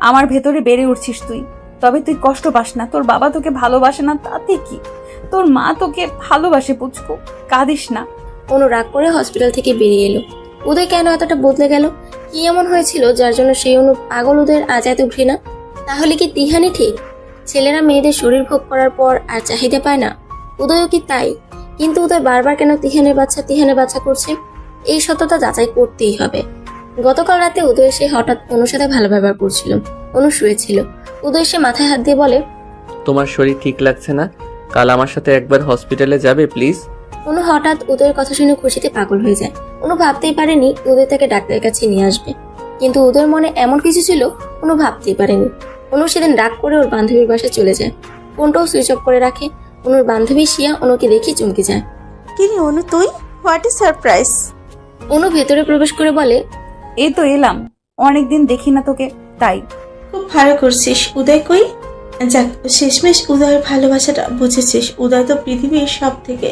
আমার ভেতরে বেড়ে উঠছিস তুই। তবে তুই কষ্ট পাস না, তোর বাবা তোকে ভালোবাসে না তাতে কি, তোর মা তোকে ভালোবাসে পুচকু, কাঁদিস না। অনু রাগ করে হসপিটাল থেকে বেরিয়ে এলো। উদয় কেন এতটা বদলে গেল? কি এমন হয়েছিল যার জন্য সেই অনু পাগল উদয়ের আজ এত ঘৃণা? তাহলে কি তিহানি ঠিক? ছেলেরা মেয়েদের শরীর ভোগ করার পর আর চাহিদা পায় না? উদয়ও কি তাই? কিন্তু উদয় বারবার কেন তিহানের বাচ্চা করছে? এই সত্যতা যাচাই করতেই হবে। গতকাল রাতে উদয় এসে হঠাৎ অনুর সাথে ভালো ব্যবহার করছিল। অনু শুয়েছিল। উদয় এসে মাথায় হাত দিয়ে বলে, তোমার শরীর ঠিক লাগছে না, কাল আমার সাথে একবার হসপিটালে যাবে প্লিজ? অনু হঠাৎ উদয়ের কথা শুনে খুশিতে পাগল হয়ে যায়। অনু ভাবতেই পারেনি উদয় তাকে ডাক্তারের কাছে নিয়ে আসবে, কিন্তু উদয়ের মনে এমন কিছু ছিল অনু ভাবতেই পারেনি। অনু সেদিন রাগ করে ওর বান্ধবীর বাসায় চলে যায়, ফোনটাও সুইচ অফ করে রাখে। অনুর বান্ধবী শিয়া অনুকে দেখে চমকে যায়। কি রে অনু, তুই? What is surprise? অনু ভেতরে প্রবেশ করে বলে, এই তো এলাম, অনেকদিন দেখি না তোকে, তাই। খুব ভালো করছিস। উদয় কই? যাক, শেষমেশ উদয়ের ভালোবাসাটা বুঝেছিস। উদয় তো পৃথিবীর সব থেকে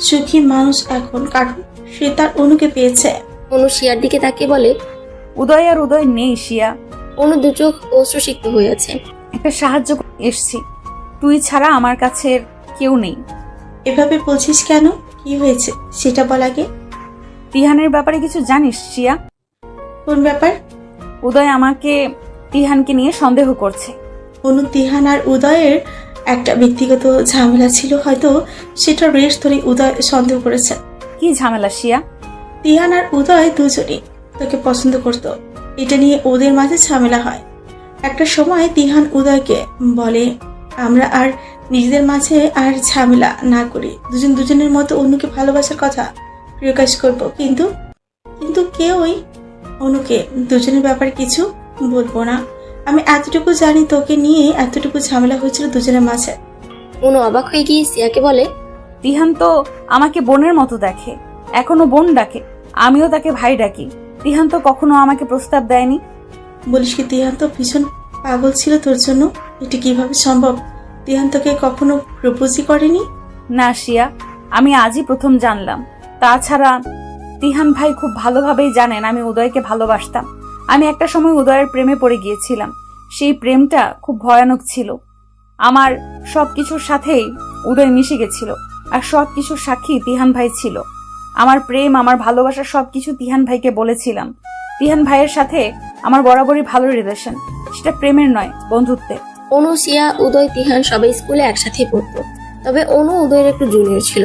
সুখী মানুষ এখন, কারণ সে তার অনুকে পেয়েছে। অনু শিয়ার দিকে তাকিয়ে বলে। উদয় আর উদয় নেই শিয়া। অনু দু চোখ অশ্রুসিক্ত হয়ে আছে। একটা সাহায্য করতে এসছি, তুই ছাড়া আমার কাছে কেউ নেই। এভাবে বলছিস কেন? কি হয়েছে সেটা বল আগে। তিহানের ব্যাপারে কিছু জানিস শিয়া? কোন ব্যাপার? উদয় আমাকে তিহানকে নিয়ে সন্দেহ করছে। অনু, তিহান আর উদয়ের একটা ব্যক্তিগত ঝামেলা ছিল, হয়তো সেটা রেশ ধরে উদয় সন্দেহ করেছে। কি ঝামেলা শিয়া? তিহান আর উদয় দুজনই তোকে পছন্দ করতো, এটা নিয়ে ওদের মাঝে ঝামেলা হয়। একটা সময় তিহান উদয়কে বলে, আমরা আর নিজেদের মাঝে আর ঝামেলা না করি, দুজন দুজনের মতো অন্যকে ভালোবাসার কথা প্রকাশ করব, কিন্তু কিন্তু কেউই অনুকে দুজনের ব্যাপারে কিছু বলবো না। আমি এতটুকু জানি, তোকে নিয়ে এতটুকু ঝামেলা হয়েছিল দুজনের মাঝে। অনু অবাক হয়ে গিয়ে সিয়াকে বলে। তিহান তো আমাকে বোনের মতো দেখে, এখনো বোন ডাকে, আমিও তাকে ভাই ডাকি। তিহান তো কখনো আমাকে প্রস্তাব দেয়নি। বলিস কি, তিহান তো ভীষণ পাগল ছিল তোর জন্য? এটা কিভাবে সম্ভব? তিহান তোকে কখনো প্রপোজই করেনি? না শিয়া, আমি আজই প্রথম জানলাম। তাছাড়া তিহান ভাই খুব ভালোভাবেই জানেন আমি উদয়কে ভালোবাসতাম। আমি একটা সময় উদয়ের প্রেমে পড়ে গিয়েছিলাম। সেই প্রেমটা খুব ভয়ানক ছিল। আমার সবকিছুর সাথেই উদয় মিশে গেছিল, আর সবকিছুর সাক্ষী তিহান ভাই ছিল। আমার প্রেম, আমার ভালোবাসা সবকিছু তিহান ভাইকে বলেছিলাম। তিহান ভাইয়ের সাথে আমার বরাবরই ভালো রিলেশন, সেটা প্রেমের নয়, বন্ধুত্বের। অনু, শিয়া, উদয়, তিহান সবাই স্কুলে একসাথেই পড়তো। তবে অনু উদয়ের একটু জুনিয়র ছিল।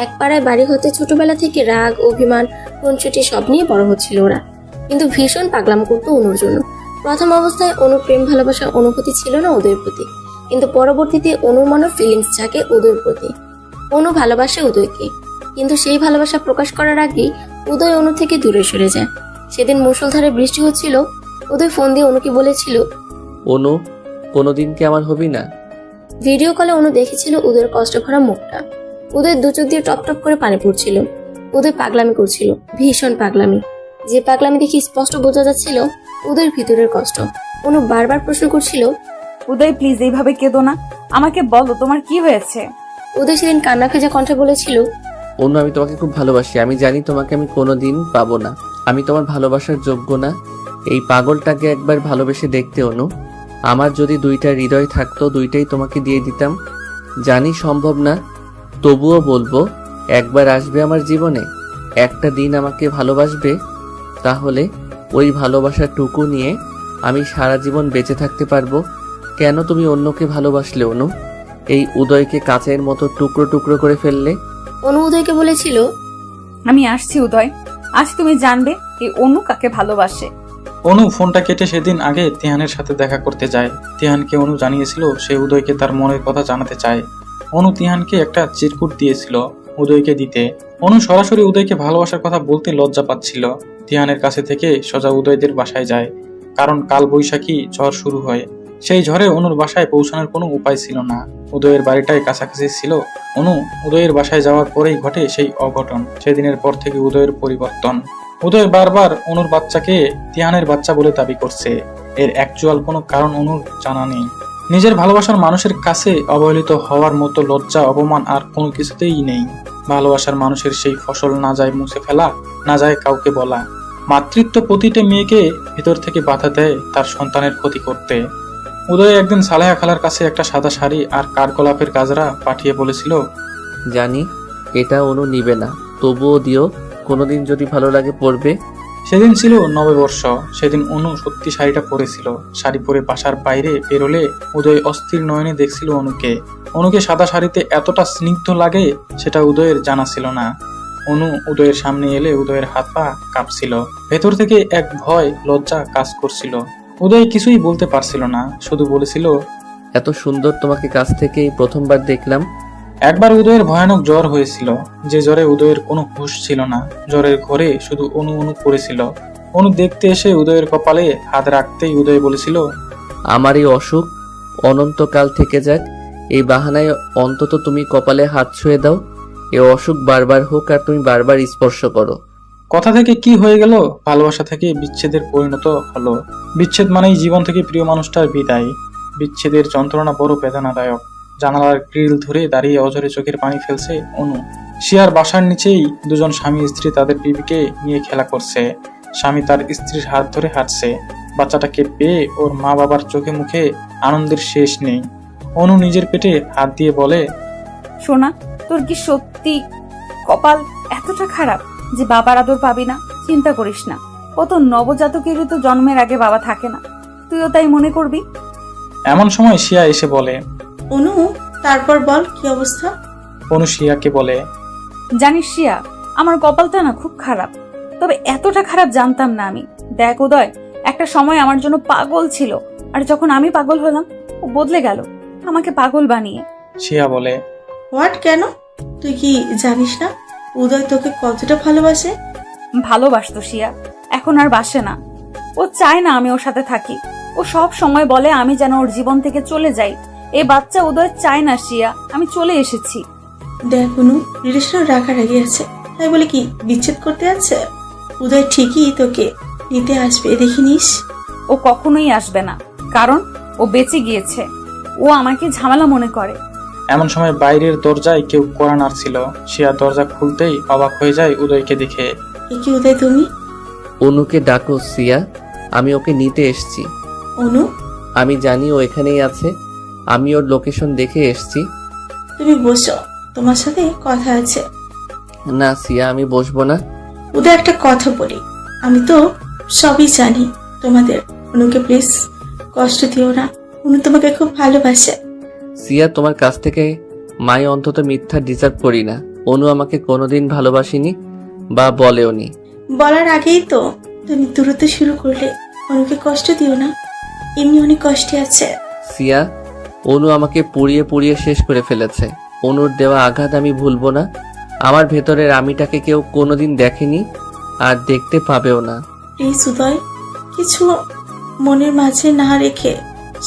এক পাড়ায় বাড়ি হতে ছোটবেলা থেকে রাগ, অভিমান, খুনসুটি সব নিয়ে বড় হচ্ছিল ওরা। কিন্তু ভীষণ পাগলাম করতো অনুর জন্য। প্রথম অবস্থায় অনুর প্রেম ভালোবাসার অনুভূতি ছিল না উদয়ের প্রতি, কিন্তু পরবর্তীতে অনুর মনে ফিলিংস জাগে উদয়ের প্রতি। অনু ভালোবাসে উদয়কে, কিন্তু সেই ভালোবাসা প্রকাশ করার আগেই উদয় অনু থেকে দূরে সরে যায়। সেদিন মুষলধারে বৃষ্টি হচ্ছিল। উদয় ফোন দিয়ে অনুকে বলেছিল, অনু, কোনোদিন কি আমার হবি না? ভিডিও কলে অনু দেখেছিল উদয়ের কষ্ট ভরা মুখটা। উদয়ের দু চোখ দিয়ে টপ টপ করে পানি পড়ছিল। উদয় পাগলামি করছিল, ভীষণ পাগলামি। যে পাগলামি দেখে স্পষ্ট বোঝা যাচ্ছিল উদয়ের ভিতরের কষ্ট। অনু বারবার প্রশ্ন করছিল, উদয় প্লিজ এইভাবে কেঁদো না, আমাকে বলো তোমার কি হয়েছে। উদয় সেদিন কান্না ভেজা কণ্ঠে বলেছিল, অনু, আমি তোমাকে খুব ভালোবাসি। আমি জানি তোমাকে আমি কোনোদিন পাবো না। আমি তোমার ভালোবাসার যোগ্য না। এই পাগলটাকে একবার ভালোবেসে দেখতে অনু। আমার যদি দুইটা হৃদয় থাকতো, দুইটাই তোমাকে দিয়ে দিতাম। জানি সম্ভব না, তবুও বলবো, একবার আসবে আমার জীবনে, একটা দিন আমাকে ভালোবাসবে, তাহলে ওই ভালোবাসার টুকু নিয়ে আমি সারা জীবন বেঁচে থাকতে পারবো। কেন তুমি অন্যকে ভালোবাসলে অনু? এই উদয়কে কাচের মতো টুকরো টুকরো করে ফেললে। অনু উদয়কে বলেছিল, আমি আসছি উদয়, আজ তুমি জানবে এই অনু কাকে ভালোবাসে। অনু ফোনটা কেটে সেদিন আগে তিহানের সাথে দেখা করতে যায়। তিহানকে অনু জানিয়েছিল সে উদয়কে তার মনের কথা জানাতে চায়। অনু তিহানকে একটা চিরকুট দিয়েছিল উদয়কে দিতে। অনু সরাসরি উদয়কে ভালোবাসার কথা বলতে লজ্জা পাচ্ছিল। তিহানের কাছে থেকে সোজা উদয়দের বাসায় যায়, কারণ কাল বৈশাখী ঝড় শুরু হয়। সেই ঝড়ে অনুর বাসায় পৌঁছানোর কোনো উপায় ছিল না। উদয়ের বাড়িটাই কাছাকাছি ছিল। অনু উদয়ের বাসায় যাওয়ার পরেই ঘটে সেই অঘটন। সেদিনের পর থেকে উদয়ের পরিবর্তন। উদয় বারবার অনুর বাচ্চাকে তিহানের বাচ্চা বলে দাবি করছে। এর অ্যাকচুয়াল কোনো কারণ অনুর জানা নেই। নিজের ভালোবাসার মানুষের কাছে অবহেলিত হওয়ার মতো লজ্জা, অপমান আর কোনো কিছুতেই নেই। ভালোবাসার মানুষের সেই ফসল না যায় মুছে ফেলা, না যায় কাউকে বলা। মাতৃত্ব প্রতিটা মেয়েকে ভিতর থেকে বাধা দেয় তার সন্তানের ক্ষতি করতে। উদয় একদিন সালেহা খালার কাছে একটা সাদা শাড়ি আর কাঠগোলাপের গাজরা পাঠিয়ে বলেছিল, জানি এটা অনু নিবে না, তবুও দিও, কোনোদিন যদি ভালো লাগে পরবে। সেদিন ছিল নববর্ষ। সেদিন অনু সত্যি শাড়িটা পরেছিল। শাড়ি পরে বাসার বাইরে বেরোলে উদয় অস্থির নয়নে দেখছিল অনুকে। অনুকে সাদা শাড়িতে এতটা স্নিগ্ধ লাগে সেটা উদয়ের জানা ছিল না। অনু উদয়ের সামনে এলে উদয়ের হাত পা কাঁপছিল। ভেতর থেকে এক ভয়, লজ্জা কাজ করছিল। উদয় কিছুই বলতে পারছিল না, শুধু বলেছিল, এত সুন্দর তোমাকে কাছ থেকেই প্রথমবার দেখলাম। একবার উদয়ের ভয়ানক জ্বর হয়েছিল, যে জ্বরে উদয়ের কোনো হুঁশ ছিল না। জ্বরের ঘরে শুধু অনু অনু করেছিল। অনু দেখতে এসে উদয়ের কপালে হাত রাখতেই উদয় বলেছিল, আমার এই অসুখ অনন্তকাল থেকে যাক, এই বাহানায় অন্তত তুমি কপালে হাত ছুঁয়ে দাও। এ অসুখ বারবার হোক আর তুমি বারবার স্পর্শ করো। কথা থেকে কি হয়ে গেল? ভালোবাসা থেকে বিচ্ছেদের পরিণত হলো। বিচ্ছেদ মানেই জীবন থেকে প্রিয় মানুষটার বিদায়। বিচ্ছেদের যন্ত্রণা বড় বেদনাদায়ক। জানালার গ্রিল ধরে দাঁড়িয়ে অঝরে চোখের পানি ফেলছে অনু। শিয়ার বাসার নিচেই দুজন স্বামী স্ত্রী তাদের বিবিকে নিয়ে খেলা করছে। স্বামী তার স্ত্রীর হাত ধরে হাঁটছে। বাচ্চাটাকে পেয়ে ওর মা বাবার চোখে মুখে আনন্দের শেষ নেই। অনু নিজের পেটে হাত দিয়ে বলে, সোনা, তোর কি সত্যি কপাল এতটা খারাপ যে বাবার আদর পাবি না? চিন্তা করিস না, কত নবজাতকেরই তো জন্মের আগে বাবা থাকে না, তুইও তাই মনে করবি। এমন সময় শিয়া এসে বলে। অনু, তারপর বল কি অবস্থা? অনু শিয়াকে বলে, জানিস শিয়া, আমার কপালটা না খুব খারাপ, তবে এতটা খারাপ জানতাম না আমি। দেখ উদয় একটা সময় আমার জন্য পাগল ছিল, আর যখন আমি পাগল হলাম ও বদলে গেল আমাকে পাগল বানিয়ে। শিয়া বলে, হোয়াট, কেন? তুই কি জানিস না উদয় তোকে কতটা ভালোবাসে? ভালোবাসতো শিয়া, এখন আর বাসে না। ও চায় না আমি ওর সাথে থাকি। ও সব সময় বলে আমি যেন ওর জীবন থেকে চলে যাই। এই বাচ্চা উদয় চায় না শিয়া আমি চলে এসেছি। দেখ অনু, রিলেশনও রাগারাগি আছে, তাই বলে কি বিচ্ছেদ করতে আছে? উদয় ঠিকই তোকে নিতে আসবে, দেখিনিস? ও কখনোই আসবে না, কারণ ও বেঁচে গিয়েছে। ও আমাকে ঝামেলা মনে করে। এমন সময় বাইরের দরজায় কেউ কড়া নাড়ছিল। শিয়া দরজা খুলতেই অবাক হয়ে যায় উদয়কে দেখে। এ কি উদয়, তুমি? অনুকে ডাকো সিয়া, আমি ওকে নিতে এসছি। অনু, আমি জানি ও এখানেই আছে, আমি ওর লোকেশন দেখে এসছি। তুমি বসো, তোমার সাথে কথা আছে। না সিয়া, আমি বসবো না। উদয়, একটা কথা বলি, আমি তো সবই জানি তোমাদের। অনুকে প্লিজ কষ্ট দিও না, অনু তোমাকে খুব ভালোবাসে। সিয়া, তোমার কাছ থেকে মাই অন্তত মিথ্যা ডিজার্ভ করি না। অনু আমাকে কোনোদিন ভালোবাসিনি বা বলেওনি। বলার আগেই তো তুমি দূরত্ব শুরু করলে। অনুকে কষ্ট দিও না, এমনি অনেক কষ্টে আছে। সিয়া, অনু আমাকে পুড়িয়ে পুড়িয়ে শেষ করে ফেলেছে। অনুর দেওয়া আঘাত আমি ভুলবো না। আমার ভেতরের আমিটাকে কেউ কোনোদিন দেখেনি আর দেখতে পাবেও না। প্লিজ উদয়, কিছু মনের মাঝে না রেখে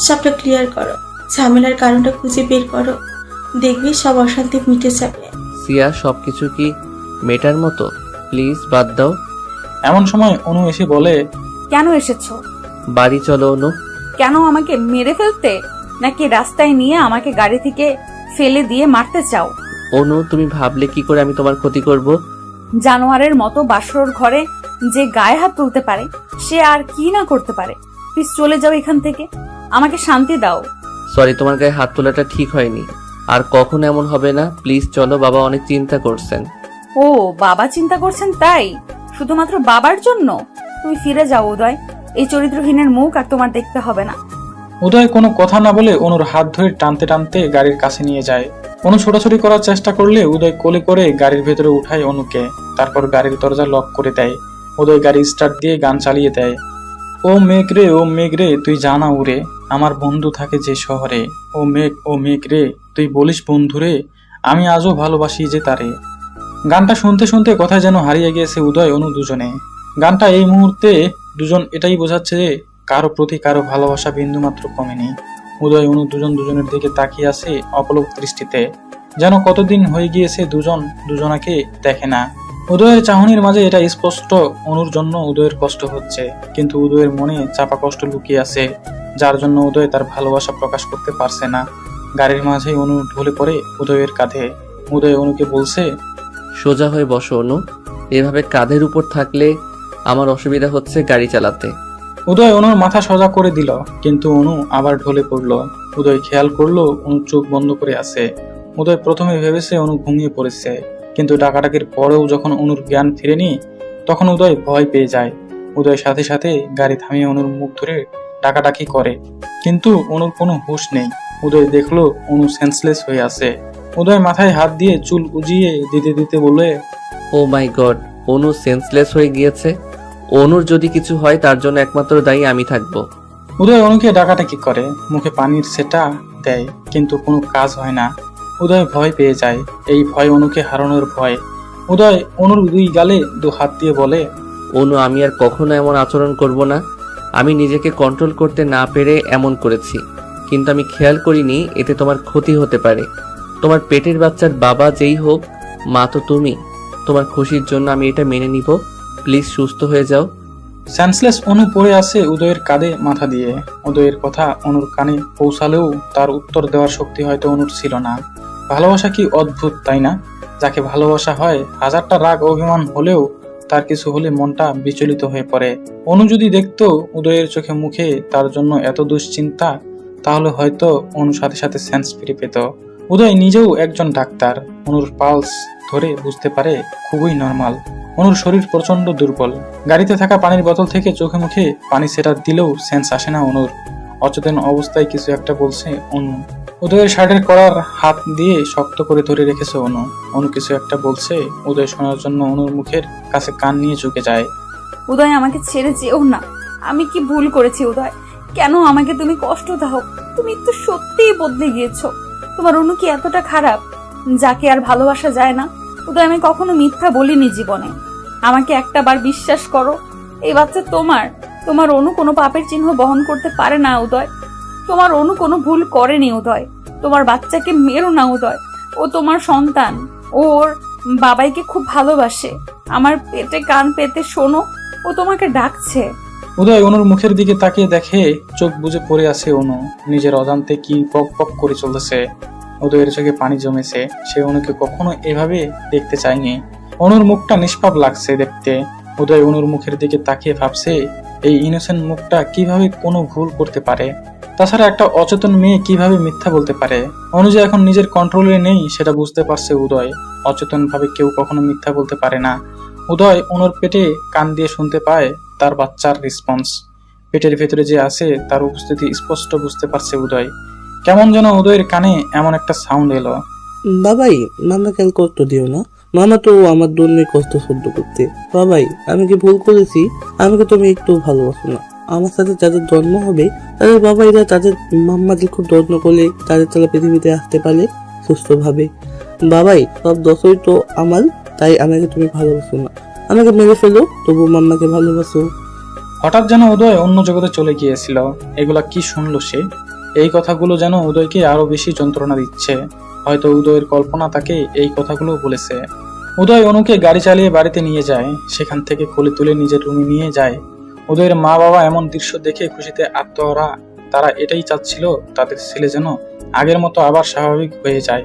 সবটা ক্লিয়ার করো, ঝামেলার কারণটা খুঁজে বের করো, দেখবি সব অশান্তি মিটে যাবে। সিয়া, সবকিছু কি মেটার মতো? প্লিজ বাদ দাও। এমন সময় অনু এসে বলে, কেন এসেছো? বাড়ি চলো অনু। কেন, আমাকে মেরে ফেলতে, নাকি রাস্তায় নিয়ে আমাকে গাড়ি থেকে ফেলে দিয়ে মারতে চাও? অনু, তুমি ভাবলে কি করে আমি তোমার ক্ষতি করব? জানোয়ারের মতো বাসর ঘরে যে গায়ে হাত তুলতে পারে সে আর কি না করতে পারে। প্লিজ চলে যাও এখান থেকে, আমাকে শান্তি দাও। সরি, তোমার গায়ে হাত তোলাটা ঠিক হয়নি, আর কখনো এমন হবে না। প্লিজ চলো, বাবা অনেক চিন্তা করছেন। ও বাবা চিন্তা করছেন তাই? শুধুমাত্র বাবার জন্য? তুমি ফিরে যাও উদয়, এই চরিত্রহীনের মুখ আর তোমার দেখতে হবে না। উদয় কোনো কথা না বলে অনুর হাত ধরে টানতে টানতে গাড়ির কাছে নিয়ে যায়। অনু ছোটাছুটি করার চেষ্টা করলে উদয় কোলে করে গাড়ির ভেতরে উঠায় অনুকে। তারপর গাড়ির দরজা লক করে দেয়। উদয় গাড়ি স্টার্ট দিয়ে গান চালিয়ে দেয়। ও মেঘ রে, ও মেঘ রে, তুই জানা উড়ে, আমার বন্ধু থাকে যে শহরে। ও মেঘ রে, তুই বলিস বন্ধু রে, আমি আজও ভালোবাসি যে তারে। গানটা শুনতে শুনতে কোথায় যেন হারিয়ে গিয়েছে উদয় অনু দুজনে। গানটা এই মুহূর্তে দুজন এটাই বোঝাচ্ছে যে কারো প্রতি কারো ভালোবাসা বিন্দুমাত্র কমেনি। উদয় অনু দুজন দুজনের দিকে তাকিয়ে আছে অপলক দৃষ্টিতে, যেন কতদিন হয়ে গিয়েছে দুজন দুজনাকে দেখে না। উদয়ের চাহনির মাঝে এটা স্পষ্ট, অনুর জন্য উদয়ের কষ্ট হচ্ছে, কিন্তু উদয়ের মনে চাপা কষ্ট লুকিয়ে আছে, যার জন্য উদয় তার ভালোবাসা প্রকাশ করতে পারছে না। গাড়ির মাঝে অনু ঢলে পড়ে উদয়ের কাঁধে। উদয় অনুকে বলছে, সোজা হয়ে বসো অনু, এভাবে কাঁধের উপর থাকলে আমার অসুবিধা হচ্ছে গাড়ি চালাতে। উদয় অনুর মাথা সোজা করে দিল, কিন্তু অনু আবার ঢলে পড়ল। উদয় খেয়াল করলো অনু চোখ বন্ধ করে আছে। উদয় প্রথমে ভেবেছে অনু ঘুমিয়ে পড়েছে, কিন্তু ডাকাডাকির পরেও যখন অনুর জ্ঞান ফিরেনি তখন উদয় ভয় পেয়ে যায়। উদয় সাথে সাথে গাড়ি থামিয়ে অনুর মুখ ধরে ডাকাডাকি করে, কিন্তু অনুর কোনো হুঁশ নেই। উদয় দেখলো অনু সেন্সলেস হয়ে আছে। উদয় মাথায় হাত দিয়ে চুল উজিয়ে দিতে দিতে বলে, ও মাই গড, অনু সেন্সলেস হয়ে গিয়েছে। অনুর যদি কিছু হয় তার জন্য একমাত্র দায়ী আমি থাকবো। উদয় অনুকে ডাকাডাকি করে, মুখে পানির সেটা দেয়, কিন্তু কোনো কাজ হয় না। উদয় ভয় পেয়ে যায়। এই ভয় অনুকে হারানোর ভয়। উদয় অনুর দুই গালে দু হাত দিয়ে বলে, অনু, আমি আর কখনো এমন আচরণ করব না। আমি নিজেকে কন্ট্রোল করতে না পেরে এমন করেছি, কিন্তু আমি খেয়াল করিনি এতে তোমার ক্ষতি হতে পারে। তোমার পেটের বাচ্চার বাবা যেই হোক, মা তো তুমি। তোমার খুশির জন্য আমি এটা মেনে নিব। প্লিজ সুস্থ হয়ে যাও। সেন্সলেস অনু পড়ে আছে উদয়ের কাঁধে মাথা দিয়ে। উদয়ের কথা অনুর কানে পৌঁছালেও তার উত্তর দেওয়ার শক্তি হয়তো অনুর ছিল না। ভালোবাসা কি অদ্ভুত, তাই না? যাকে ভালোবাসা হয়, হাজারটা রাগ অভিমান হলেও তার কিছু হলে মনটা বিচলিত হয়ে পড়ে। অনু যদি দেখতো উদয়ের চোখে মুখে তার জন্য এত দুশ্চিন্তা, তাহলে হয়তো অনুর সাথে সাথে সেন্স ফিরে পেত। উদয় নিজেও একজন ডাক্তার, অনুর পালস ধরে বুঝতে পারে খুবই নর্মাল। অনুর শরীর প্রচন্ড দুর্বল। গাড়িতে থাকা পানির বোতল থেকে চোখে মুখে পানি সেটা দিলেও সেন্স আসে না অনুর। অচেতন অবস্থায় কিছু একটা বলছে অনু। উদয়ের শার্টের কলার হাত দিয়ে শক্ত করে ধরে রেখেছে অনু। অনু কিছু একটা বলছে, উদয় শোনার জন্য অনুর মুখের কাছে কান নিয়ে ঝুঁকে যায়। উদয়, আমাকে ছেড়ে যেও না। আমি কি ভুল করেছি উদয়? কেন আমাকে তুমি কষ্ট দাও? তুমি তো সত্যিই বদলে গিয়েছো। তোমার অনু কি এতটা খারাপ যাকে আর ভালোবাসা যায় না? উদয়, আমি কখনো মিথ্যা বলিনি জীবনে। আমাকে একটা বার বিশ্বাস করো, এই বাচ্চা তোমার। তোমার অনু কোনো পাপের চিহ্ন বহন করতে পারে না উদয়। তোমার অনু কোনো ভুল করেনি উদয়। তোমার বাচ্চাকে মেরো না উদয়, ও তোমার সন্তান। ওর বাবাইকে খুব ভালোবাসে। আমার পেটে কান পেতে শোনো, ও তোমাকে ডাকছে। উদয় অনুর মুখের দিকে তাকিয়ে দেখে চোখ বুজে পড়ে আছে অনু। নিজের অজান্তে কি পক পক করে চলতেছে। উদয়ের চোখে পানি জমেছে। সে অনুকে কখনো এভাবে দেখতে চায়নি। অনুর মুখটা নিষ্পাপ লাগছে দেখতে। উদয় অনুর মুখের দিকে তাকিয়ে ভাবছে, এই ইনোসেন্ট মুখটা কিভাবে কোনো ভুল করতে পারে? তাছাড়া একটা অচেতন মেয়ে কিভাবে মিথ্যা বলতে পারে? অনু যে এখন নিজের কন্ট্রোলে নেই সেটা বুঝতে পারছে উদয়। অচেতন ভাবে কেউ কখনো মিথ্যা বলতে পারে না। উদয় অনুর পেটে কান দিয়ে শুনতে পায় তার বাচ্চার রেসপন্স। পেটের ভেতরে যে আছে তার উপস্থিতি স্পষ্ট বুঝতে পারছে উদয়। কেমন যেন উদয়ের কানে এমন একটা সাউন্ড এলো। বাবাই, মামাকে আর কষ্ট দিও না। মামা তো আমার জন্য কষ্ট সহ্য করতে। বাবাই, আমি কি ভুল করেছি? আমাকে তুমি একটু ভালোবাসো না? আমার সাথে যাদের জন্ম হবে তাদের বাবাইরা তাদের মাম্মাদের খুব যত্ন করলে তারা পৃথিবীতে আসতে পারে সুস্থভাবে। বাবাই, সব দোষই তো আমার, তাই আমাকে তুমি ভালোবাসো না। আমাকে মেরে ফেলো, তবু মাম্মাকে ভালোবাসো। হঠাৎ যেন উদয় অন্য জগতে চলে গিয়েছিল। এগুলা কি শুনলো সে? এই কথাগুলো যেন উদয়কে আরো বেশি যন্ত্রণা দিচ্ছে। হয়তো উদয়ের কল্পনা তাকে এই কথাগুলো বলেছে। উদয় অনুকে গাড়ি চালিয়ে বাড়িতে নিয়ে যায়। সেখান থেকে কোলে তুলে নিজের রুমে নিয়ে যায়। উদয়ের মা বাবা এমন দৃশ্য দেখে খুশিতে আত্মহারা। তারা এটাই চাচ্ছিল তাদের ছেলে যেন আগের মতো আবার স্বাভাবিক হয়ে যায়।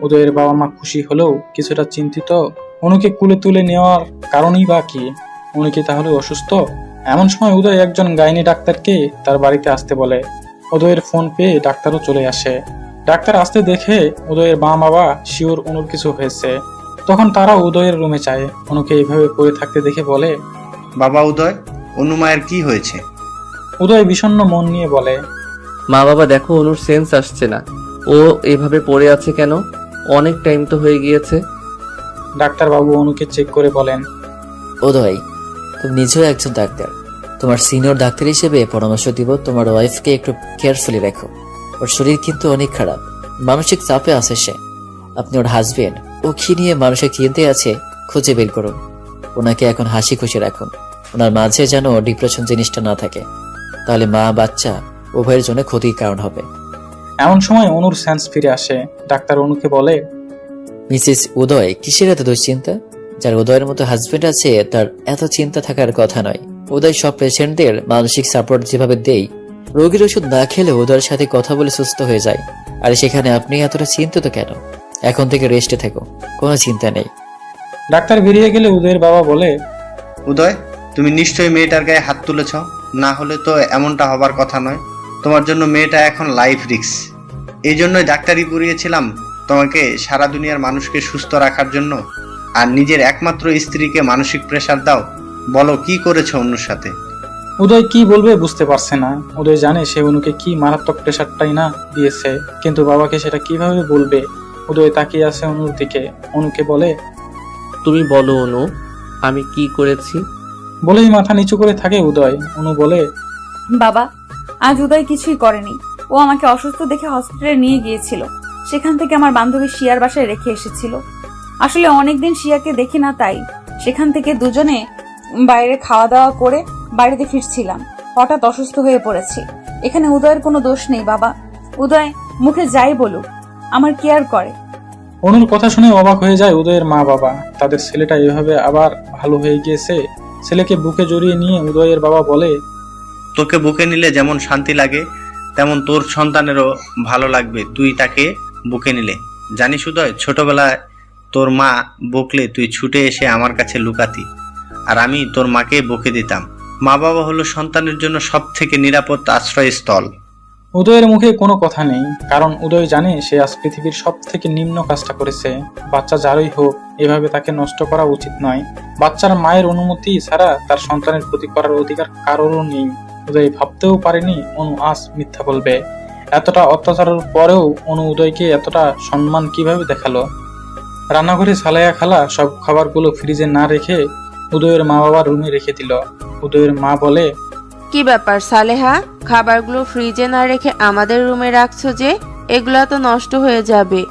উদয়ের বাবা মা খুশি হলেও কিছুটা চিন্তিত। অনুকে কুলে তুলে নেওয়ার কারণই বা কি? উনি কি তাহলে অসুস্থ? এমন সময় উদয় একজন গাইনি ডাক্তারকে তার বাড়িতে আসতে বলে। উদয়ের ফোন পেয়ে ডাক্তারও চলে আসে। ডাক্তার আসতে দেখে উদয়ের মা বাবা শিওর অনুর কিছু হয়েছে। তখন তারা উদয়ের রুমে যায়। অনুকে এইভাবে পড়ে থাকতে দেখে বলে, বাবা উদয়, অনু মায়ের কি হয়েছে? উদয় বিষণ্ণ মন নিয়ে বলে, মা বাবা দেখো, অনুর সেন্স আসছে না। ও এভাবে পড়ে আছে কেন? অনেক টাইম তো হয়ে গিয়েছে। ডাক্তারবাবু অনুকে চেক করে বলেন, উদয়, তুমি নিজেও একজন ডাক্তার। তোমার সিনিয়র ডাক্তার হিসেবে পরামর্শ দিব, তোমার ওয়াইফকে একটু কেয়ারফুলি রাখো। ওর শরীর কিন্তু অনেক খারাপ, মানসিক চাপে আছে সে। আপনি ওর হাজবেন্ড, ও কি নিয়ে মানসিক চিন্তায় আছে খুঁজে বের করুন। ওনাকে এখন হাসি খুশি রাখুন। ওনার মাঝে যেন ডিপ্রেশন জিনিসটা না থাকে, তাহলে মা বাচ্চা উভয়ের জন্য ক্ষতির কারণ হবে। এমন সময় অনুর সেন্স ফিরে আসে। ডাক্তার অনুকে বলে, মিসেস উদয়, কিসের এত দুশ্চিন্তা? যার উদয়ের মতো হাজবেন্ড আছে তার এত চিন্তা থাকার কথা নয়। উদয় সব পেশেন্টদের মানসিক সাপোর্ট যেভাবে দেই, রোগীর ওষুধ না খেলে উদয়ের সাথে কথা বলে সুস্থ হয়ে যায়। আর সেখানে আপনি এতটা চিন্তিত কেন? এখন থেকে রেস্টে থাকো, কোনো চিন্তা নেই। ডাক্তার বেরিয়ে গেলে উদয়ের বাবা বলে, উদয়, তুমি নিশ্চয়ই মেয়েটার গায়ে হাত তুলেছ, না হলে তো এমনটা হবার কথা নয়। তোমার জন্য মেয়েটা এখন লাইফ রিস্ক। এই জন্যই ডাক্তারি পড়িয়েছিলাম, তোমাকে সারা দুনিয়ার মানুষকে সুস্থ রাখার জন্য। আর নিজের একমাত্র স্ত্রীকে মানসিক প্রেসার দাও? বলো, কি করেছো অনুর সাথে? উদয় কি বলবে বুঝতে পারছে না। উদয় জানে সে অনুকে কি মারাত্মক প্রেশারটাই না দিয়েছে, কিন্তু বাবাকে সেটা কিভাবে বলবে। উদয় তাকিয়ে আছে অনুর দিকে। অনুকে বলে, তুমি বলো অনু, আমি কি করেছি? বলেই মাথা নিচু করে থাকে উদয়। অনু বলে, বাবা, আজ উদয় কিছুই করেনি। ও আমাকে অসুস্থ দেখে হসপিটালে নিয়ে গিয়েছিল। সেখান থেকে আমার বান্ধবী শিয়ার বাসায় রেখে এসেছিল। আসলে অনেকদিন শিয়াকে দেখি না, তাই সেখান থেকে দুজনে বাইরে খাওয়া দাওয়া করে বাড়িতে ফিরছিলাম। হঠাৎ অসুস্থ হয়ে পড়েছি। এখানে উদয়ের কোনো দোষ নেই বাবা। উদয় মুখে যাই বলুক, আমার কেয়ার করে। অনুর কথা শুনে অবাক হয়ে যায় উদয়ের মা বাবা। তাদের ছেলেটা এভাবে আবার ভালো হয়ে গিয়েছে। ছেলেকে বুকে জড়িয়ে নিয়ে উদয়ের বাবা বলে, তোকে বুকে নিলে যেমন শান্তি লাগে, তেমন তোর সন্তানেরও ভালো লাগবে তুই তাকে বুকে নিলে। জানিস উদয়, ছোটবেলায় তোর মা বকলে তুই ছুটে এসে আমার কাছে লুকাতি, আর আমি তোর মাকে বকে দিতাম। মা বাবা হলো সন্তানের জন্য সব থেকে নিরাপদ আশ্রয়স্থল। উদয়ের মুখে কোনো কথা নেই, কারণ উদয় জানে সে আজ পৃথিবীর সব থেকে নিম্ন কাজটা করেছে। বাচ্চা যারই হোক, এভাবে তাকে নষ্ট করা উচিত নয়। বাচ্চার মায়ের অনুমতি ছাড়া তার সন্তানের প্রতি করার অধিকার কারোরও নেই। উদয় ভাবতেও পারেনি অনু আজ মিথ্যা বলবে। এতটা অত্যাচারের পরেও অনু উদয়কে এতটা সম্মান কিভাবে দেখালো। রান্নাঘরে সালাইয়া খালা সব খাবারগুলো ফ্রিজে না রেখে উদয়ের মা বাবার রুমে রেখে দিল। উদয়ের মা বলে, কি ব্যাপার সালেহা, খাবারগুলো ফ্রিজে না রেখে আমাদের রুমে রাখছো যে? এগুলা তো নষ্ট হয়ে যাবে।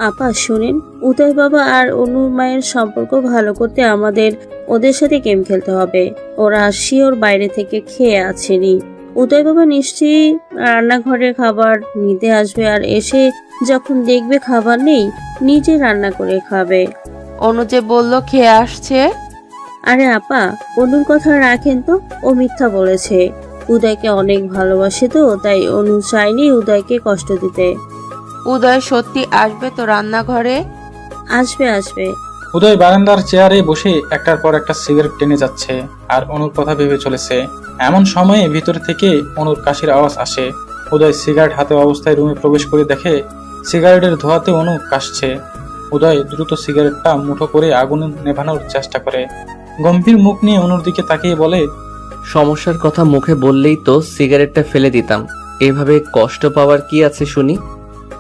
আপা শুনেন, উদয় বাবা আর অনুর মায়ের সম্পর্ক ভালো করতে আমাদের ওদের সাথে গেম খেলতে হবে। ওরা শিওর বাইরে থেকে খেয়ে আসেনি। উদয় বাবা নিশ্চয়ই রান্নাঘরে খাবার নিতে আসবে, আর এসে যখন দেখবে খাবার নেই, নিজে রান্না করে খাবে। অনু যে বললো খেয়ে আসছে। আরে আপা, অনুর কথা রাখেন তো, ও মিথ্যা বলেছে। উদয়কে অনেক ভালোবাসে তো, তাই অনু চায়নি উদয়কে কষ্ট দিতে। উদয় সত্যি আসবে তো রান্নাঘরে? আসবে আসবে। উদয় বারান্দার চেয়ারে বসে একটার পর একটা সিগারেট টেনে যাচ্ছে আর অনুর কথা ভেবে চলেছে। এমন সময়ে ভিতর থেকে অনুর কাশির আওয়াজ আসে। উদয় সিগারেট হাতে অবস্থায় রুমে প্রবেশ করে দেখে সিগারেটের ধোঁয়াতে অনু কাশছে। উদয় দ্রুত সিগারেটটা মুঠো করে আগুন নেভানোর চেষ্টা করে। গম্ভীর মুখ নিয়ে অনুর দিকে তাকিয়ে বলে, সমস্যার কথা মুখে বললেই তো সিগারেটটা ফেলে দিতাম, এভাবে কষ্ট পাওয়ার কি আছে শুনি?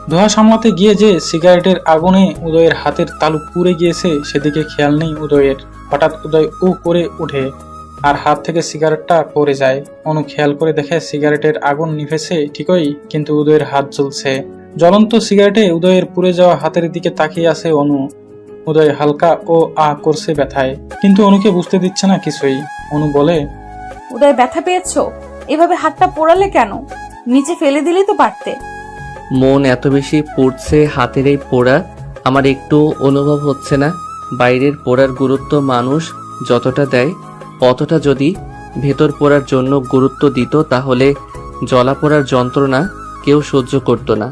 ধোঁয়া সামলাতে গিয়ে যে সিগারেটের আগুনে উদয়ের হাতের তালু পুড়ে গিয়েছে সেদিকে খেয়াল নেই উদয়ের। হঠাৎ উদয় উ করে উঠে আর হাত থেকে সিগারেটটা পড়ে যায়। অনু খেয়াল করে দেখে সিগারেটের আগুন নিভেছে ঠিকই, কিন্তু উদয়ের হাত জ্বলছে। জ্বলন্ত সিগারেটে উদয়ের পুড়ে যাওয়া হাতের দিকে তাকিয়ে আছে অনু। উদয় হালকা ও আ করছে ব্যথায়, কিন্তু অনুকে বুঝতে দিচ্ছে না কিছুই। অনু বলে, উদয় ব্যথা পেয়েছো? এভাবে হাতটা পোড়ালে কেন? নিচে ফেলে দিলেই তো পারতে। মন এত বেশি পড়ছে হাতের এই পোড়া, আমার একটু অনুভব হচ্ছে না। বাইরের পোড়ার গুরুত্ব মানুষ যতটা দেয়, অতটা যদি ভেতর পোড়ার জন্য গুরুত্ব দিত, তাহলে জ্বলা পোড়ার যন্ত্রণা কেউ সহ্য করতো না।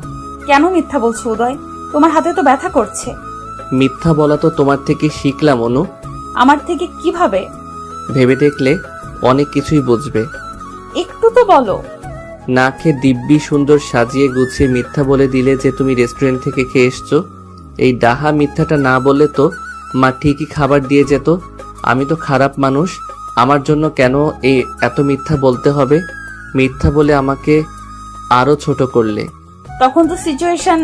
কেন মিথ্যা বলছো উদয়? তোমার হাতে তো ব্যথা করছে। মিথ্যা বলা তো তোমার থেকে শিখলাম অনু। আমার থেকে কিভাবে? ভেবে দেখলে অনেক কিছুই বুঝবে। একটু তো বলো। না খেয়ে দিব্যি সুন্দর সাজিয়ে গুছিয়ে মিথ্যা বলে দিলে যে তুমি রেস্টুরেন্ট থেকে খেয়ে এসছো। এই ডাহা মিথ্যাটা না বললে তো মা ঠিকই খাবার দিয়ে যেত। আমি তো খারাপ মানুষ, আমার জন্য কেন এই এত মিথ্যা বলতে হবে? মিথ্যা বলে আমাকে আরো ছোট করলে। তখন তো সিচুয়েশন,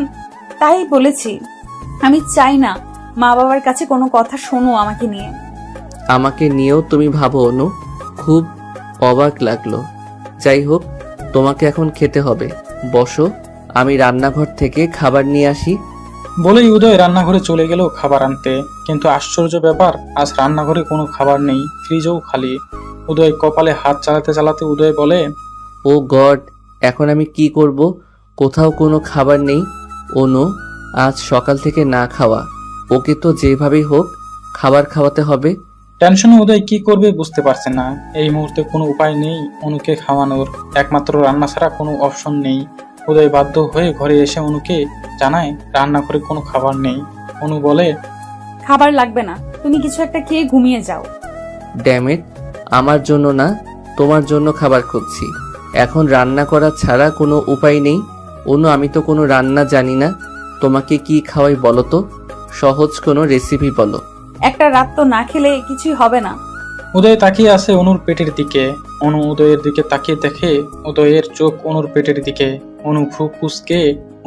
তাই বলেছি। আমি চাই না মা বাবার কাছে কোনো কথা শোনো আমাকে নিয়ে। আমাকে নিয়েও তুমি ভাবো অনু? খুব অবাক লাগলো। যাই হোক, তোমাকে এখন খেতে হবে। বসো, আমি রান্নাঘর থেকে খাবার নিয়ে আসি। বলেই উদয় রান্নাঘরে চলে গেল খাবার আনতে। কিন্তু আশ্চর্য ব্যাপার, আজ রান্নাঘরে কোনো খাবার নেই, ফ্রিজও খালি। উদয় কপালে হাত চালাতে চালাতে উদয় বলে, ও গড, এখন আমি কি করব? কোথাও কোনো খাবার নেই। অনু আজ সকাল থেকে না খাওয়া, ওকে তো যেভাবেই হোক খাবার খাওয়াতে হবে। টেনশনে উদয় কি করবে বুঝতে পারছে না। এই মুহূর্তে কোনো উপায় নেই অনুকে খাওয়ানোর, একমাত্র রান্না ছাড়া কোনো অপশন নেই। উদয় বাধ্য হয়ে ঘরে এসে অনুকে জানায় রান্নাঘরে কোনো খাবার নেই। অনু বলে, খাবার লাগবে না, তুমি কিছু একটা খেয়ে ঘুমিয়ে যাও। ড্যামেট, আমার জন্য না, তোমার জন্য খাবার খুঁজছি। এখন রান্না করা ছাড়া কোনো উপায় নেই। অনু, আমি তো কোনো রান্না জানি না, তোমাকে কি খাওয়াই বলো তো? সহজ কোনো রেসিপি বলো। একটা রাত তো না খেলে কিছুই হবে না। উদয় তাকিয়ে আছে অনুর পেটের দিকে। অনু উদয়ের দিকে তাকিয়ে দেখে উদয়ের চোখ অনুর পেটের দিকে। অনু ভ্রু কুঁচকে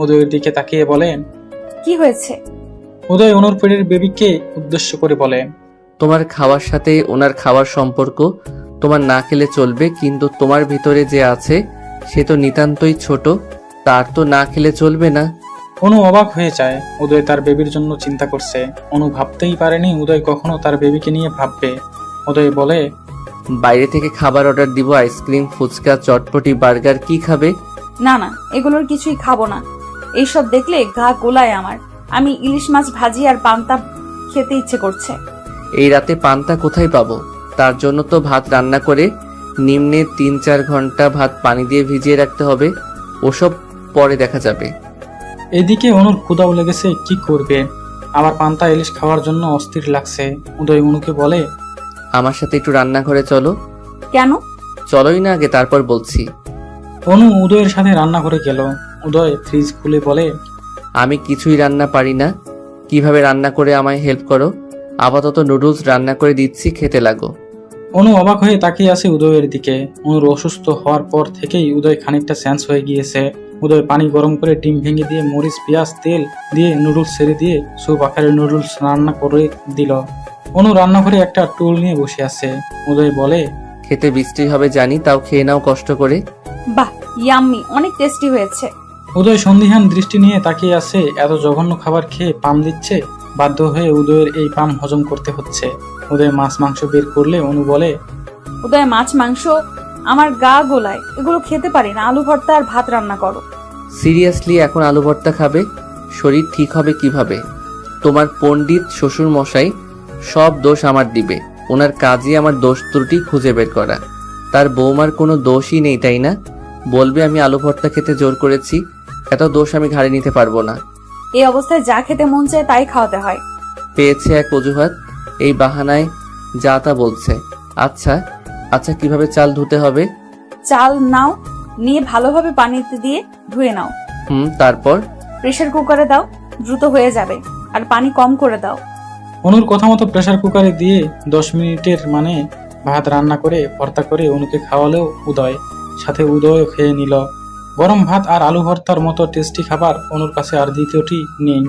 উদয়ের দিকে তাকিয়ে বলে, কি হয়েছে? উদয় অনুর পেটের বেবিকে উদ্দেশ্য করে বলে, তোমার খাওয়ার সাথে ওনার খাওয়ার সম্পর্ক। তোমার না খেলে চলবে, কিন্তু তোমার ভিতরে যে আছে সে তো নিতান্তই ছোট, তার তো না খেলে চলবে না। অনু অবাক হয়ে যায়। উদয় তার বেবির জন্য চিন্তা করছে। অনু ভাবতেই পারেনি উদয় কখনো তার বেবিকে নিয়ে ভাববে। উদয় বলে, বাইরে থেকে খাবার অর্ডার দিব, আইসক্রিম, ফুচকা, চটপটি, বার্গার। কি খাবে? না না, এগুলোর কিছুই খাবো না। এইসব দেখলে গা গোলায় আমার। আমি ইলিশ মাছ ভাজি আর পান্তা খেতে ইচ্ছে করছে। এই রাতে পান্তা কোথায় পাবো? তার জন্য তো ভাত রান্না করে নিম্নে 3-4 ঘন্টা ভাত পানি দিয়ে ভিজিয়ে রাখতে হবে। ওসব পরে দেখা যাবে। এদিকে অনুর ক্ষুধাও লেগেছে, কি করবে? আবার পান্তা ইলিশ খাওয়ার জন্য অস্থির লাগছে। উদয় অনুকে বলে, আমার সাথে একটু রান্নাঘরে চলো। কেন? চলোই না আগে, তারপর বলছি। অনু উদয়ের সাথে রান্নাঘরে গেল। উদয় ফ্রিজ খুলে বলে, আমি কিছুই রান্না পারি না, কিভাবে রান্না করে আমায় হেল্প করো। আপাতত নুডলস রান্না করে দিচ্ছি, খেতে লাগো। অনু অবাক হয়ে তাকিয়ে আছে উদয়ের দিকে। অনুর অসুস্থ হওয়ার পর থেকেই উদয় খানিকটা সেন্স হয়ে গিয়েছে। উদয় পানি গরম করে ডিম ভেঙে দিয়ে মরিচ পেঁয়াজ তেল দিয়ে নুডলস ছেড়ে দিয়ে স্যুপ আকারের নুডলস রান্না করে দিল। অনু রান্নাঘরে একটা টুল নিয়ে বসে আছে। উদয় বলে, খেতে বৃষ্টি হবে জানি, তাও খেয়ে নাও কষ্ট করে। বাহ, ইয়াম্মি, অনেক টেস্টি হয়েছে। উদয় সন্দিহান দৃষ্টি নিয়ে তাকিয়ে আছে। এত জঘন্য খাবার খেয়ে পাম দিচ্ছে। বাধ্য হয়ে উদয়ের এই পাম হজম করতে হচ্ছে। উদয় মাছ মাংস বের করলে অনু বলে, উদয়, মাছ মাংস আমার গা গোলায়, এগুলো খেতে পারি না। আলু ভর্তা আর ভাত রান্না করো। সিরিয়াসলি এখন আলু ভর্তা খাবে? শরীর ঠিক হবে কিভাবে? তোমার পণ্ডিত শ্বশুর মশাই সব দোষ আমার দিবে। ওনার কাজই আমার দোষ ত্রুটি খুঁজে বের করা। তার বৌমার কোনো দোষই নেই, তাই না? বলবে আমি আলু ভর্তা খেতে জোর করেছি। এত দোষ আমি ঘাড়ে নিতে পারবো না। এই অবস্থায় যা খেতে মন চায় তাই খাওয়াতে হয়। পেয়েছে এক অজুহাত, এই বাহানায় যা তা বলছে। আচ্ছা আচ্ছা, কিভাবে চাল ধুতে হবে? চাল নাও, নিয়ে ভালোভাবে পানিতে দিয়ে ধুয়ে নাও। তারপর? প্রেসার কুকারে দাও, দ্রুত হয়ে যাবে। আর পানি কম করে দাও। অনুর কথা মতো প্রেসার কুকারে দিয়ে 10 মিনিটের মানে ভাত রান্না করে ভর্তা করে অনুকে খাওয়ালেও উদয়, সাথে উদয়ও খেয়ে নিল। গরম ভাত আর আলু ভর্তার মতো টেস্টি খাবার অনুর কাছে আর দ্বিতীয়টি নেই।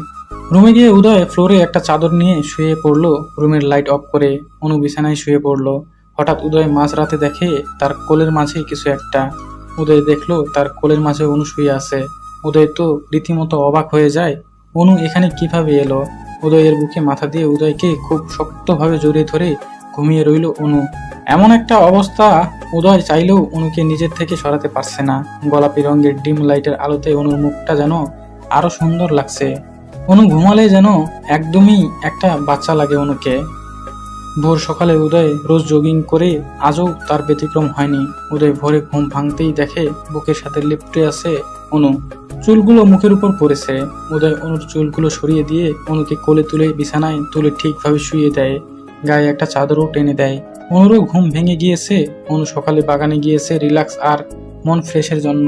রুমে গিয়ে উদয় ফ্লোরে একটা চাদর নিয়ে শুয়ে পড়লো। রুমের লাইট অফ করে অনু বিছানায় শুয়ে পড়লো। হঠাৎ উদয় মাঝরাতে দেখে তার কোলের মাঝে কিছু একটা। উদয় দেখলো তার কোলের মাঝে অনু শুয়ে আছে। উদয় তো রীতিমতো অবাক হয়ে যায়, অনু এখানে কিভাবে এলো। উদয়ের বুকে মাথা দিয়ে উদয়কে খুব শক্তভাবে জড়িয়ে ধরে ঘুমিয়ে রইল অনু। এমন একটা অবস্থা, উদয় চাইলেও অনুকে নিজের থেকে সরাতে পারছে না। গোলাপি রঙের ডিম লাইটের আলোতে অনুর মুখটা যেন আরো সুন্দর লাগছে। অনু ঘুমালে যেন একদমই একটা বাচ্চা লাগে অনুকে। ভোর সকালে উদয় রোজ জগিং করে, আজও তার ব্যতিক্রম হয়নি। উদয় ভোরে ঘুম ভাঙতেই দেখে বুকের সাথে লিপটে আছে অনু। চুলগুলো মুখের উপর পড়েছে। উদয় অনুর চুলগুলো সরিয়ে দিয়ে অনুকে কোলে তুলে বিছানায় তুলে ঠিকভাবে শুয়ে দেয়। গায়ে একটা চাদরও টেনে দেয়। অনুরও ঘুম ভেঙে গিয়েছে। অনু সকালে বাগানে গিয়েছে রিল্যাক্স আর মন ফ্রেশের জন্য।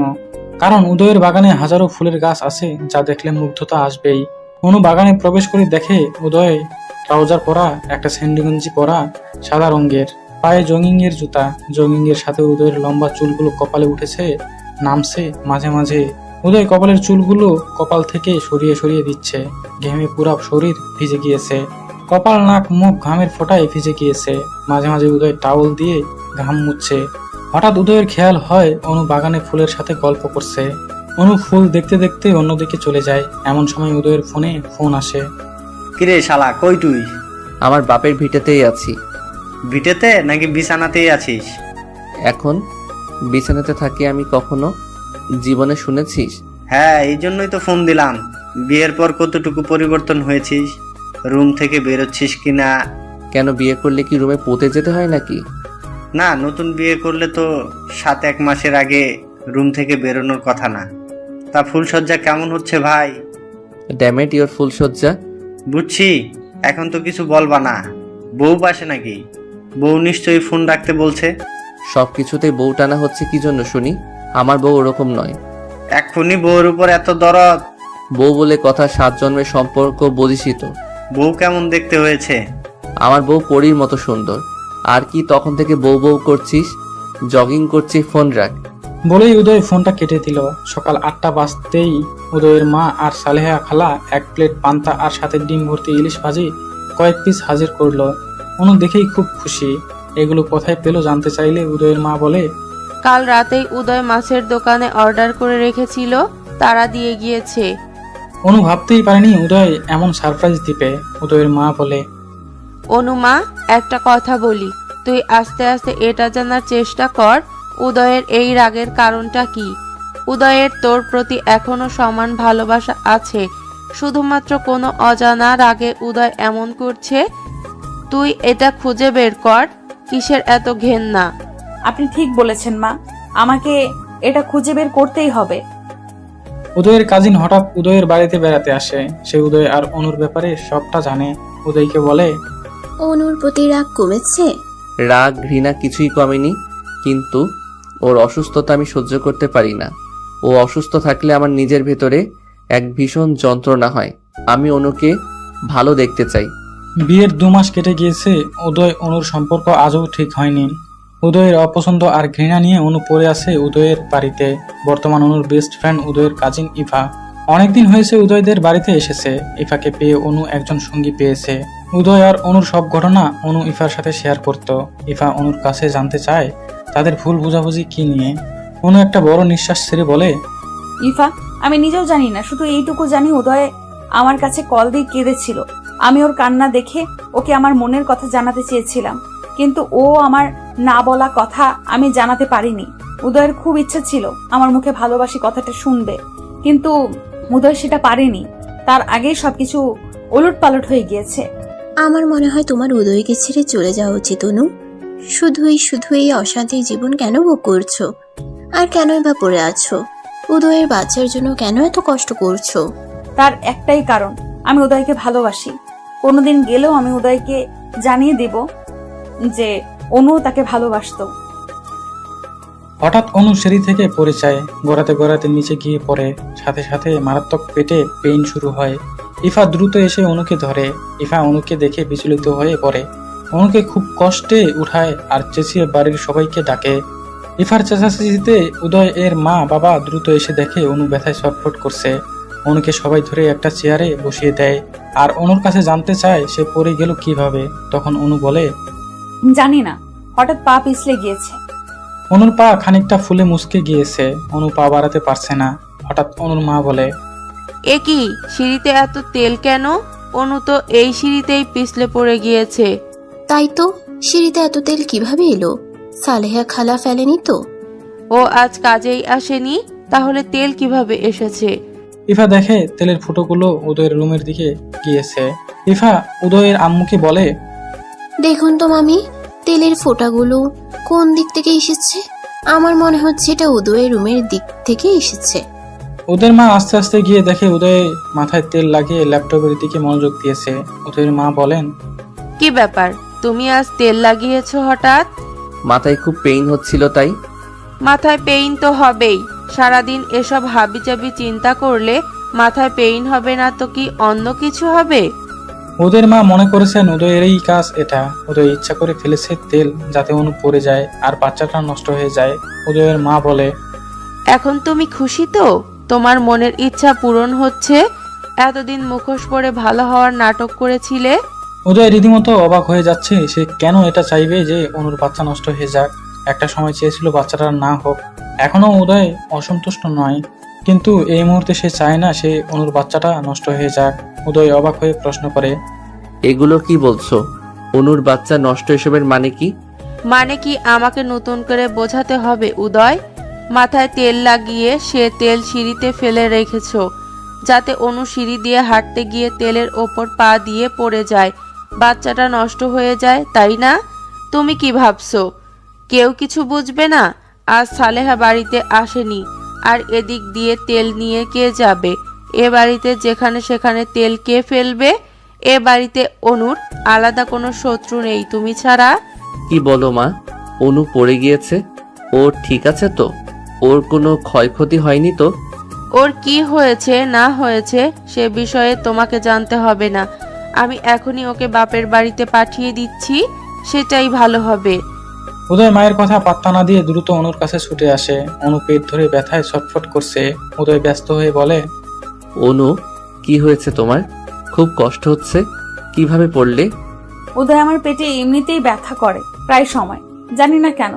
কারণ উদয়ের বাগানে হাজারো ফুলের গাছ আছে, যা দেখলে মুগ্ধতা আসবেই। অনু বাগানে প্রবেশ করে দেখে উদয় ট্রাউজার পরা, একটা স্যান্ডি গঞ্জি পরা, সাদা রঙের, পায়ে জগিং এর জুতা। জগিং এর সাথে উদয়ের লম্বা চুলগুলো কপালে উঠেছে, নামছে মাঝে মাঝে। উদয় কপালের চুলগুলো কপাল থেকে সরিয়ে সরিয়ে দিচ্ছে। ঘেমে পুরা শরীর ভিজে গিয়েছে। কপাল, নাক, মুখ ঘামের ফোঁটায় ভিজে গিয়েছে। মাঝে মাঝে উদয় টাওয়াল দিয়ে ঘাম মুছছে। হঠাৎ উদয়ের খেয়াল হয় অনু বাগানে ফুলের সাথে গল্প করছে। অনু ফুল দেখতে দেখতে অন্যদিকে চলে যায়। এমন সময় উদয়ের ফোনে ফোন আসে। কিরে শালা, কই তুই? আমার বাপের ভিটেতেই আছি। ভিটেতে নাকি বিছানাতেই আছিস? এখন বিছানাতে থাকি আমি, কখনো জীবনে শুনেছিস? হ্যাঁ, এই জন্যই তো ফোন দিলাম। বিয়ের পর কতটুকু পরিবর্তন হয়েছিস? রুম থেকে বেরোচ্ছিস কিনা? কেন, বিয়ে করলে কি রুমে পৌঁতে যেতে হয় নাকি? না, নতুন বিয়ে করলে তো 7-1 মাসের আগে রুম থেকে বেরোনোর কথা না। তা ফুলসজ্জা কেমন হচ্ছে ভাই? ড্যামেট ইওর ফুলসজ্জা। বুঝছি, এখন তো কিছু বলবা না। বউ পাশে নাকি? বউ নিশ্চয়ই ফোন রাখতে বলছে। সব কিছুতেই বউ টানা হচ্ছে কি জন্য শুনি? আমার বউ ওরকম নয়। এখনই বউর উপর এত দরদ? বউ বলে কথা, 7 জন্মের সম্পর্ক বুঝিসই তো। বউ কেমন দেখতে হয়েছে? আমার বউ পরীর মতো সুন্দর। আর কি তখন থেকে বউ বউ করছিস? জগিং করছি, ফোন রাখ। বলেই উদয় ফোনটা কেটে দিল। সকাল 8টা বাজতেই উদয়ের মা আর সালেহা খালা 1 প্লেট পান্তা আর সাথে ডিম ভর্তি ইলিশ ভাজি কয়েক পিস হাজির করলো। অনু দেখেই খুব খুশি। এগুলো কোথায় পেলো জানতে চাইলে উদয়ের মা বলে, কাল রাতেই উদয় মাছের দোকানে অর্ডার করে রেখেছিল, তারা দিয়ে গিয়েছে। অনু ভাবতেই পারেনি উদয় এমন সারপ্রাইজ দিবে। উদয়ের মা বলে, অনুমা, একটা কথা বলি, তুই আস্তে আস্তে এটা জানার চেষ্টা কর উদয়ের এই রাগের কারণটা কি। উদয়ের তোর প্রতি এখনো সমান ভালোবাসা আছে, শুধুমাত্র কোনো অজানা রাগে উদয় এমন করছে। তুই এটা খুঁজে বের কর, কিসের এত ঘেন্না। আপনি ঠিক বলেছেন মা, আমাকে এটা খুঁজে বের করতেই হবে। উদয়ের কাজিন হঠাৎ উদয়ের বাড়িতে বেড়াতে আসে। সে উদয় আর অনুর ব্যাপারে সবটা জানে। উদয়কে বলে, অনুর প্রতি রাগ কমেছে? রাগ ঘৃণা কিছুই কমেনি, কিন্তু ওর অসুস্থতা আমি সহ্য করতে পারি না। ও অসুস্থ থাকলে আমার নিজের ভেতরে এক ভীষণ যন্ত্রণা হয়। আমি অনুকে ভালো দেখতে চাই। বিয়ের 2 মাস কেটে গিয়েছে, উদয় অনুর সম্পর্ক আজও ঠিক হয়নি। উদয়ের অপছন্দ আর ঘৃণা নিয়ে অনু পড়ে আছে উদয়ের বাড়িতে। বর্তমান অনুর বেস্ট ফ্রেন্ড উদয়ের কাজিন ইভা অনেকদিন হয়েছে উদয়দের বাড়িতে এসেছে। ইফাকে পেয়ে অনু একজন সঙ্গী পেয়েছে। উদয় আর অনুর সব ঘটনা অনু ইফার সাথে শেয়ার করত। ইফা অনুর কাছে জানতে চায় তাদের ভুল বোঝাবুঝি কি নিয়ে। অনু একটা বড় নিঃশ্বাস ছেড়ে বলে, ইফা, আমি নিজেও জানি না, শুধু এইটুকু জানি উদয় আমার কাছে কল দিয়ে কেঁদেছিল। আমি ওর কান্না দেখে ওকে আমার মনের কথা জানাতে চেয়েছিলাম, কিন্তু ও আমার না বলা কথা আমি জানাতে পারিনি। উদয়ের খুব ইচ্ছা ছিল আমার মুখে ভালোবাসি কথাটা শুনবে, কিন্তু উদয় সেটা পারেনি। তার আগেই সবকিছু ওলটপালট হয়ে গিয়েছে। আমার মনে হয় তোমার উদয়কে ছেড়ে চলে যাওয়া উচিত অনু। শুধু এই অশান্তির জীবন কেন ভোগ করছো? আর কেনই বা পড়ে আছো? উদয়ের বাচ্চার জন্য কেন এত কষ্ট করছো? তার একটাই কারণ, আমি উদয়কে ভালোবাসি। কোনোদিন গেলেও আমি উদয়কে জানিয়ে দেব যে অনু তাকে ভালোবাসতো। হঠাৎ অনু সিঁড়ি থেকে পড়ে যায়। গড়াতে গড়াতে নিচে গিয়ে পড়ে। সাথে সাথে মারাত্মক পেটে পেইন শুরু হয়। ইফা দ্রুত এসে অনুকে ধরে। ইফা অনুকে দেখে বিচলিত হয়ে পড়ে। অনুকে খুব কষ্টে উঠায় আর চেঁচিয়ে বাড়ির সবাইকে ডাকে। ইফার চেঁচাচেঁচিতে উদয় এর মা বাবা দ্রুত এসে দেখে অনু ব্যথায় ছটফট করছে। অনুকে সবাই ধরে একটা চেয়ারে বসিয়ে দেয় আর অনুর কাছে জানতে চায় সে পড়ে গেল কিভাবে। তখন অনু বলে, জানি না, হঠাৎ পা পিছলে গিয়েছে। অনুর পা খানিকটা ফুলে মুচকে গিয়েছে। অনু পা বাড়াতে পারছে না। হঠাৎ অনুর মা বলে, এ কি, সিঁড়িতে এত তেল কেন? অনু তো এই সিঁড়িতেই পিছলে পড়ে গিয়েছে। তাই তো, সিঁড়িতে এত তেল কিভাবে এলো? সালেহা খালা ফেলেনি তো? ও আজ কাজেই আসেনি, তাহলে তেল কিভাবে এসেছে? ইফা দেখে তেলের ফুটোগুলো উদয়ের রুমের দিকে গিয়েছে। ইফা উদয়ের আম্মুকে বলে, দেখুন তো মামি, তেলের ফোঁটাগুলো কোন দিক থেকে এসেছে? আমার মনে হচ্ছে এটা উদয়ের রুমের দিক থেকে এসেছে। উদয়ের মা আস্তে আস্তে গিয়ে দেখে উদয় মাথায় তেল লাগিয়ে ল্যাপটপের দিকে মনোযোগ দিয়েছে। উদয়ের মা বলেন, কি ব্যাপার, তুমি আজ তেল লাগিয়েছো হঠাৎ? মাথায় খুব পেইন হচ্ছিল তাই। মাথায় পেইন তো হবেই, সারাদিন এসব হাবিজাবি চিন্তা করলে মাথায় পেইন হবে না তো কি অন্য কিছু হবে? উদয়ের মা মনে করেছেন উদয়েরই কাজ এটা। উদয় ইচ্ছা করে ফেলেছে তেল যাতে অনু পড়ে যায় আর বাচ্চাটা নষ্ট হয়ে যায়। উদয়ের মা বলে, এখন তুমি খুশি তো? তোমার মনের ইচ্ছা পূরণ হচ্ছে? এতদিন মুখোশ পরে ভালো হওয়ার নাটক করেছিলে। উদয় রীতিমতো অবাক হয়ে যাচ্ছে। সে কেন এটা চাইবে যে অনুর বাচ্চা নষ্ট হয়ে যাক? একটা সময় চেয়েছিল বাচ্চাটা না হোক। এখনো উদয় অসন্তুষ্ট নয়, কিন্তু এই মুহূর্তে সে চায় না সে অনুর বাচ্চাটা নষ্ট হয়ে যাক। উদয় অবাক হয়ে প্রশ্ন করে, এগুলো কি বলছো? অনুর বাচ্চা নষ্ট এসবের মানে কি? মানে কি আমাকে নতুন করে বোঝাতে হবে উদয়? মাথায় তেল লাগিয়ে সে তেল সিঁড়িতে ফেলে রেখেছো যাতে অনু সিঁড়ি দিয়ে হাঁটতে গিয়ে তেলের ওপর পা দিয়ে পড়ে যায়, বাচ্চাটা নষ্ট হয়ে যায়, তাই না? তুমি কি ভাবছো কেউ কিছু বুঝবে না? আজ সালেহা বাড়িতে আসেনি, আর এদিক দিয়ে তেল নিয়ে কে যাবে? এ বাড়িতে যেখানে সেখানে তেল কে ফেলবে? এ বাড়িতে অনুর আলাদা কোনো শত্রু নেই তুমি ছাড়া। কি বলো মা? অনু পড়ে গিয়েছে, ও ঠিক আছে তো? ওর কোনো ক্ষয়ক্ষতি হয়নি তো? ওর কি হয়েছে না হয়েছে সে বিষয়ে তোমাকে জানতে হবে না। আমি এখনই ওকে বাপের বাড়িতে পাঠিয়ে দিচ্ছি, সেটাই ভালো হবে। উদয় মায়ের কথা পাত্তা না দিয়ে দ্রুত অনুর কাছে ছুটে আসে। অনু পেট ধরে ব্যথায় ছটফট করছে। উদয় ব্যস্ত হয়ে বলে, অনু, কি হয়েছে তোমার? খুব কষ্ট হচ্ছে? কিভাবে পড়লে? উদয় আমার পেটে এমনিতেই ব্যথা করে প্রায় সময়, জানি না কেন।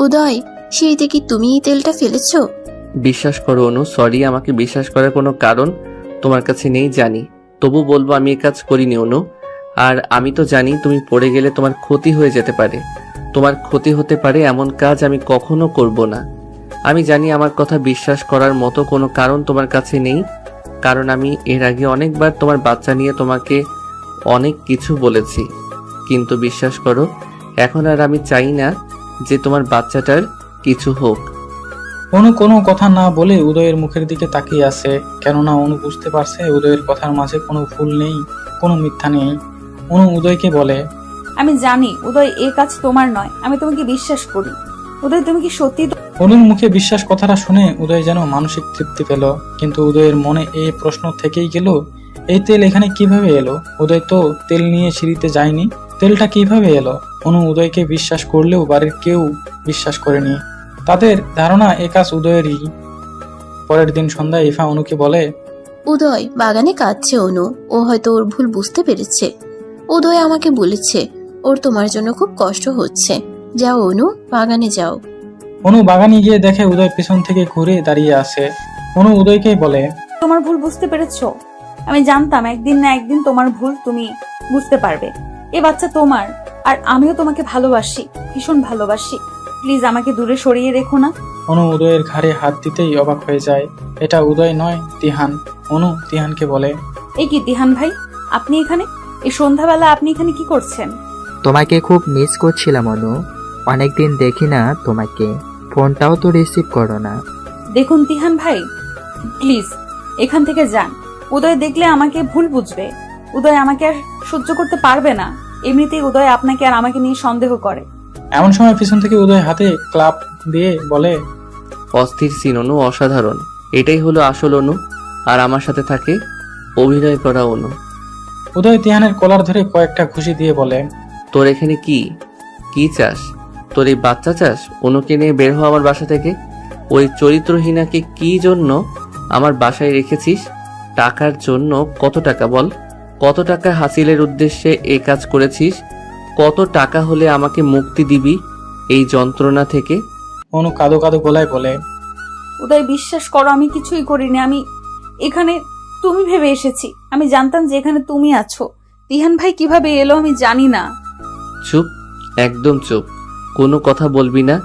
উদয়, সিঁড়িতে কি তুমি এই তেলটা ফেলেছো? বিশ্বাস করো অনু, সরি, আমাকে বিশ্বাস করার কোনো কারণ তোমার কাছে নেই জানি, তবু বলবো আমি এই কাজ করিনি অনু। আর আমি তো জানি তুমি পড়ে গেলে তোমার ক্ষতি হয়ে যেতে পারে। তোমার ক্ষতি হতে পারে এমন কাজ আমি কখনো করব না। আমি জানি আমার কথা বিশ্বাস করার মতো কোনো কারণ তোমার কাছে নেই, কারণ আমি এর আগে অনেকবার তোমার বাচ্চা নিয়ে তোমাকে অনেক কিছু বলেছি। কিন্তু বিশ্বাস করো, এখন আর আমি চাই না যে তোমার বাচ্চাটার কিছু হোক। অনু কোনো কথা না বলে উদয়ের মুখের দিকে তাকিয়ে আছে, কেননা অনু বুঝতে পারছে উদয়ের কথার মাঝে কোনো ভুল নেই, কোনো মিথ্যা নেই। অনু উদয়কে বলে, আমি জানি উদয় এই কাজ তোমার নয়, আমি তোমাকে বিশ্বাস করি। উদয় তুমি কি সত্যি অনুর মুখে বিশ্বাস কথাটা শুনে উদয় যেন মানসিক তৃপ্তি পেল, কিন্তু উদয়ের মনে এই প্রশ্ন থেকেই গেল, এই তেল এখানে কিভাবে এলো? উদয় তো তেল নিয়ে সিঁড়িতে যায়নি, তেলটা কিভাবে এলো? অনু উদয়কে বিশ্বাস করলেও বাড়ির কেউ বিশ্বাস করেনি, তাদের ধারণা এ কাজ উদয়েরই। পরের দিন সন্ধ্যায় ইফা অনুকে বলে, উদয় বাগানে কাঁদছে অনু, ও হয়তো ওর ভুল বুঝতে পেরেছে। উদয় আমাকে বলেছে ওর তোমার জন্য খুব কষ্ট হচ্ছে, যাও অনু বাগানে যাও। অনু বাগানে গিয়ে দেখে উদয় পিছন থেকে ঘুরে দাঁড়িয়ে আছে। অনু উদয়কে বলে, তোমার ভুল বুঝতে পেরেছো? আমি জানতাম একদিন না একদিন তোমার ভুল তুমি বুঝতে পারবে। এ বাচ্চা তোমার, আর আমিও তোমাকে ভালোবাসি, ভীষণ ভালোবাসি। প্লিজ আমাকে দূরে সরিয়ে রেখো না। অনু উদয়ের ঘাড়ে হাত দিতেই অবাক হয়ে যায়, এটা উদয় নয়, তিহান। অনু তিহানকে বলে, এই কি তিহান ভাই, আপনি এখানে? এই সন্ধ্যাবেলা আপনি এখানে কি করছেন? তোমাকে খুব মিস করছিলাম অনু, অনেকদিন দেখি না তোমাকে, ফোনটাও তো রিসিভ করো না। দেখুন তিহান ভাই, প্লিজ এখান থেকে যান। উদয় দেখলে আমাকে ভুল বুঝবে, উদয় আমাকে আর সহ্য করতে পারবে না। এমনিতেই উদয় আপনাকে আর আমাকে নিয়ে সন্দেহ করে। এমন সময় পিছন থেকে উদয় হাতে ক্লাব দিয়ে বলে, অস্থির সিন অনু, অসাধারণ। এটাই হলো আসল অনু, আর আমার সাথে থাকে অভিনয় করা অনু। উদয় তিহানের কলার ধরে কয়েকটা ঘুষি দিয়ে বলে, তোর এখানে কি চাস? তোর এই বাচ্চা চাস? অনুকে নিয়ে বের হও আমার বাসা থেকে। ওই চরিত্রহীনাকে কি জন্য আমার বাসায় রেখেছিস? টাকার জন্য? কত টাকা বল? কত টাকা হাসিলের উদ্দেশ্যে এই কাজ করেছিস? কত টাকা হলে আমাকে মুক্তি দিবি এই যন্ত্রণা থেকে? অনু কাঁদো কাঁদো গলায় বলে, উদয় বিশ্বাস করো, আমি কিছুই করিনি। আমি এখানে তুমি ভেবে এসেছি, আমি জানতাম যে এখানে তুমি আছো। তিহান ভাই কিভাবে এলো আমি জানি না। চুপ, একদম চুপ, কোনো কথা বলবি না।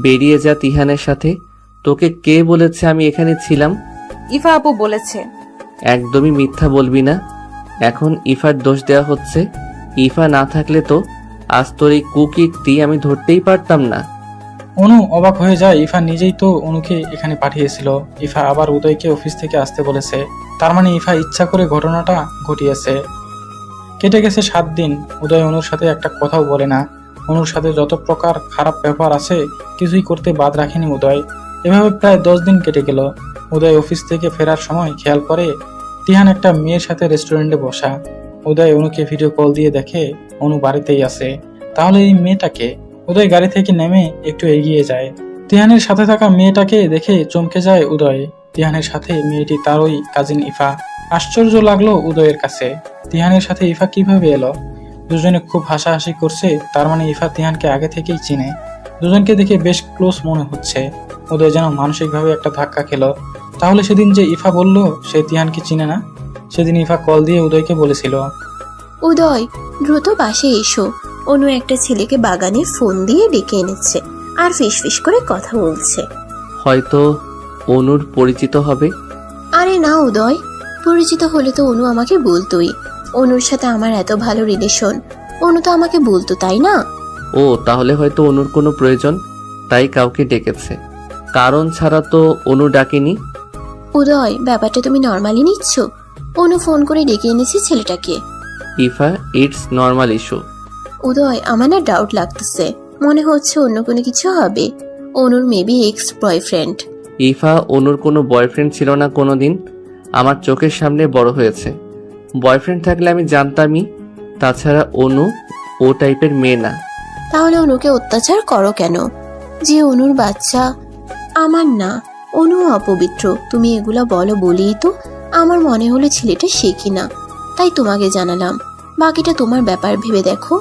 বেরিয়ে যা তিহানের সাথে। তোকে কে বলেছে আমি এখানে ছিলাম? ইফা আপু বলেছে। একদমই মিথ্যা বলবি না। এখন ইফার দোষ দেওয়া হচ্ছে। ইফা না থাকলে তো আজ তোর এই কুকীর্তি আমি ধরতেই পারতাম না। অনু অবাক হয়ে যায়, ইফা নিজেই তো অনুকে এখানে পাঠিয়েছিল। ইফা আবার উদয়কে অফিস থেকে আসতে বলেছে, তার মানে ইফা ইচ্ছা করে ঘটনাটা ঘটিয়েছে। কেটে গেছে 7 দিন। উদয় অনুর সাথে একটা কথাও বলে না। অনুর সাথে যত প্রকার খারাপ ব্যাপার আছে কিছুই করতে বাদ রাখেনি উদয়। এভাবে প্রায় 10 দিন কেটে গেল। উদয় অফিস থেকে ফেরার সময় খেয়াল করে তিহান একটা মেয়ের সাথে রেস্টুরেন্টে বসা। উদয় অনুকে ভিডিও কল দিয়ে দেখে অনু বাড়িতেই আছে। তাহলে এই মেয়েটাকে? উদয় গাড়ি থেকে নেমে একটু এগিয়ে যায়। তিহানের সাথে থাকা মেয়েটাকে দেখে চমকে যায় উদয়। তিহানের সাথে মেয়েটি তারই কাজিন ইফা। আশ্চর্য লাগলো উদয়ের কাছে, তিহানের সাথে ইফা কিভাবে এলো? দুজনে খুব হাসাহাসি করছে, তার মানে ইফা তিহানকে আগে থেকেই চিনে। দুজনকে দেখে বেশ ক্লোজ মনে হচ্ছে। উদয় যেন মানসিকভাবে একটা ধাক্কা খেলো। তাহলে সেদিন যে ইফা বলল সে তিহানকে চিনে না, সেদিন ইফা কল দিয়ে উদয়কে বলেছিল, উদয় দ্রুত বাসে এসো, অনু একটা ছেলেকে বাগানে ফোন দিয়ে ডেকে এনেছে আর ফিস করে কথা বলছে। হয়তো অনুর পরিচিত হবে। আরে না উদয়, পরিচিত হলে তো অনু আমাকে বলতোই। অনুর সাথে আমার এত ভালো রিলেশন, অনু তো আমাকে বলতো, তাই না? ও তাহলে হয়তো অনুর কোনো প্রয়োজন, তাই কাউকে ডেকেছে। কারণ ছাড়া তো অনু ডাকেনি। উদয় ব্যাপারটা তুমি নর্মালি নিচ্ছ। অনু ফোন করে ডেকে এনেছে ছেলেটাকে। Ifa, it's normal issue. Uday আমার না ডাউট লাগতেছে, মনে হচ্ছে অন্য কোনো কিছু হবে। অনুর মেবি এক্স বয়ফ্রেন্ড। ইফা, অনুর কোনো বয়ফ্রেন্ড ছিল না কোনোদিন। আমার চোখের সামনে বড় হয়েছে। বয়ফ্রেন্ড থাকলে আমি জানতামই। তাছাড়া অনু ও টাইপের মেয়ে না। তাহলে অনুকে অত্যাচার করো কেন? যে অনুর বাচ্চা আমার না, অনু অপবিত্র। তুমি এগুলা বলো বলেই তো আমার মনে হলো ছেলেটা সে কিনা, তাই তোমাকে জানালাম। বাকিটা তোমার ব্যাপার, ভেবে দেখো।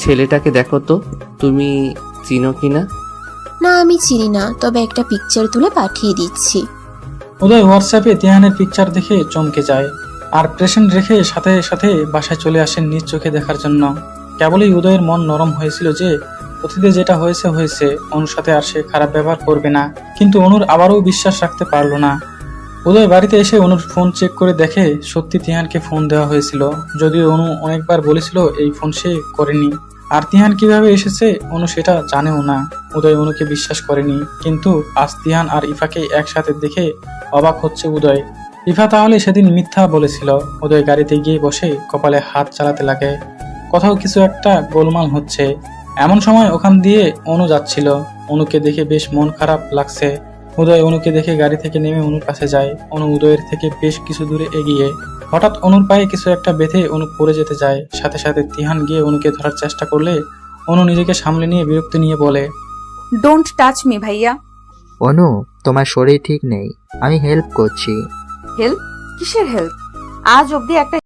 ছেলেটাকে দেখো তো, তুমি চিনো কিনা? না আমি চিনি না, তবে একটা পিকচার তুলে পাঠিয়ে দিচ্ছি। উদয় হোয়াটসঅ্যাপে তিহানের পিকচার দেখে চমকে যায়, আর প্রেসেন্ট রেখে সাথে সাথে বাসায় চলে আসেন নিজ চোখে দেখার জন্য। কেবলই উদয়ের মন নরম হয়েছিল যে অতীতে যেটা হয়েছে হয়েছে, অনুর সাথে আর সে খারাপ ব্যবহার করবে না। কিন্তু অনুর আবারও বিশ্বাস রাখতে পারলো না। উদয় বাড়িতে এসে অনুর ফোন চেক করে দেখে সত্যি তিহানকে ফোন দেওয়া হয়েছিল, যদিও অনু অনেকবার বলেছিল এই ফোন সে করেনি। আর তিহান কিভাবে এসেছে অনু সেটা জানেও না। উদয় অনুকে বিশ্বাস করেনি, কিন্তু আজ তিহান আর ইফাকে একসাথে দেখে অবাক হচ্ছে উদয়। ইফা তাহলে সেদিন মিথ্যা বলেছিল। উদয় গাড়িতে গিয়ে বসে কপালে হাত চালাতে লাগে। কোথাও কিছু একটা গোলমাল হচ্ছে। এমন সময় ওখান দিয়ে অনু যাচ্ছিল। অনুকে দেখে বেশ মন খারাপ লাগছে। উদয় অনুকে দেখে গাড়ি থেকে নেমে অনুর কাছে যায়। অনু উদয়ের থেকে বেশ কিছু দূরে এগিয়ে হঠাৎ অনুর পায়ে কিছু একটা বেঁধে অনু পড়ে যেতে যায়। সাথে সাথে তিহান গিয়ে অনুকে ধরার চেষ্টা করলে অনু নিজেকে সামলে নিয়ে বিরক্তি নিয়ে বলে, ডোন্ট টাচ মি ভাইয়া। অনু, তোমার শরীর ঠিক নেই, আমি হেল্প করছি। হেল্প? কিসের হেল্প? আজ অবধি একটা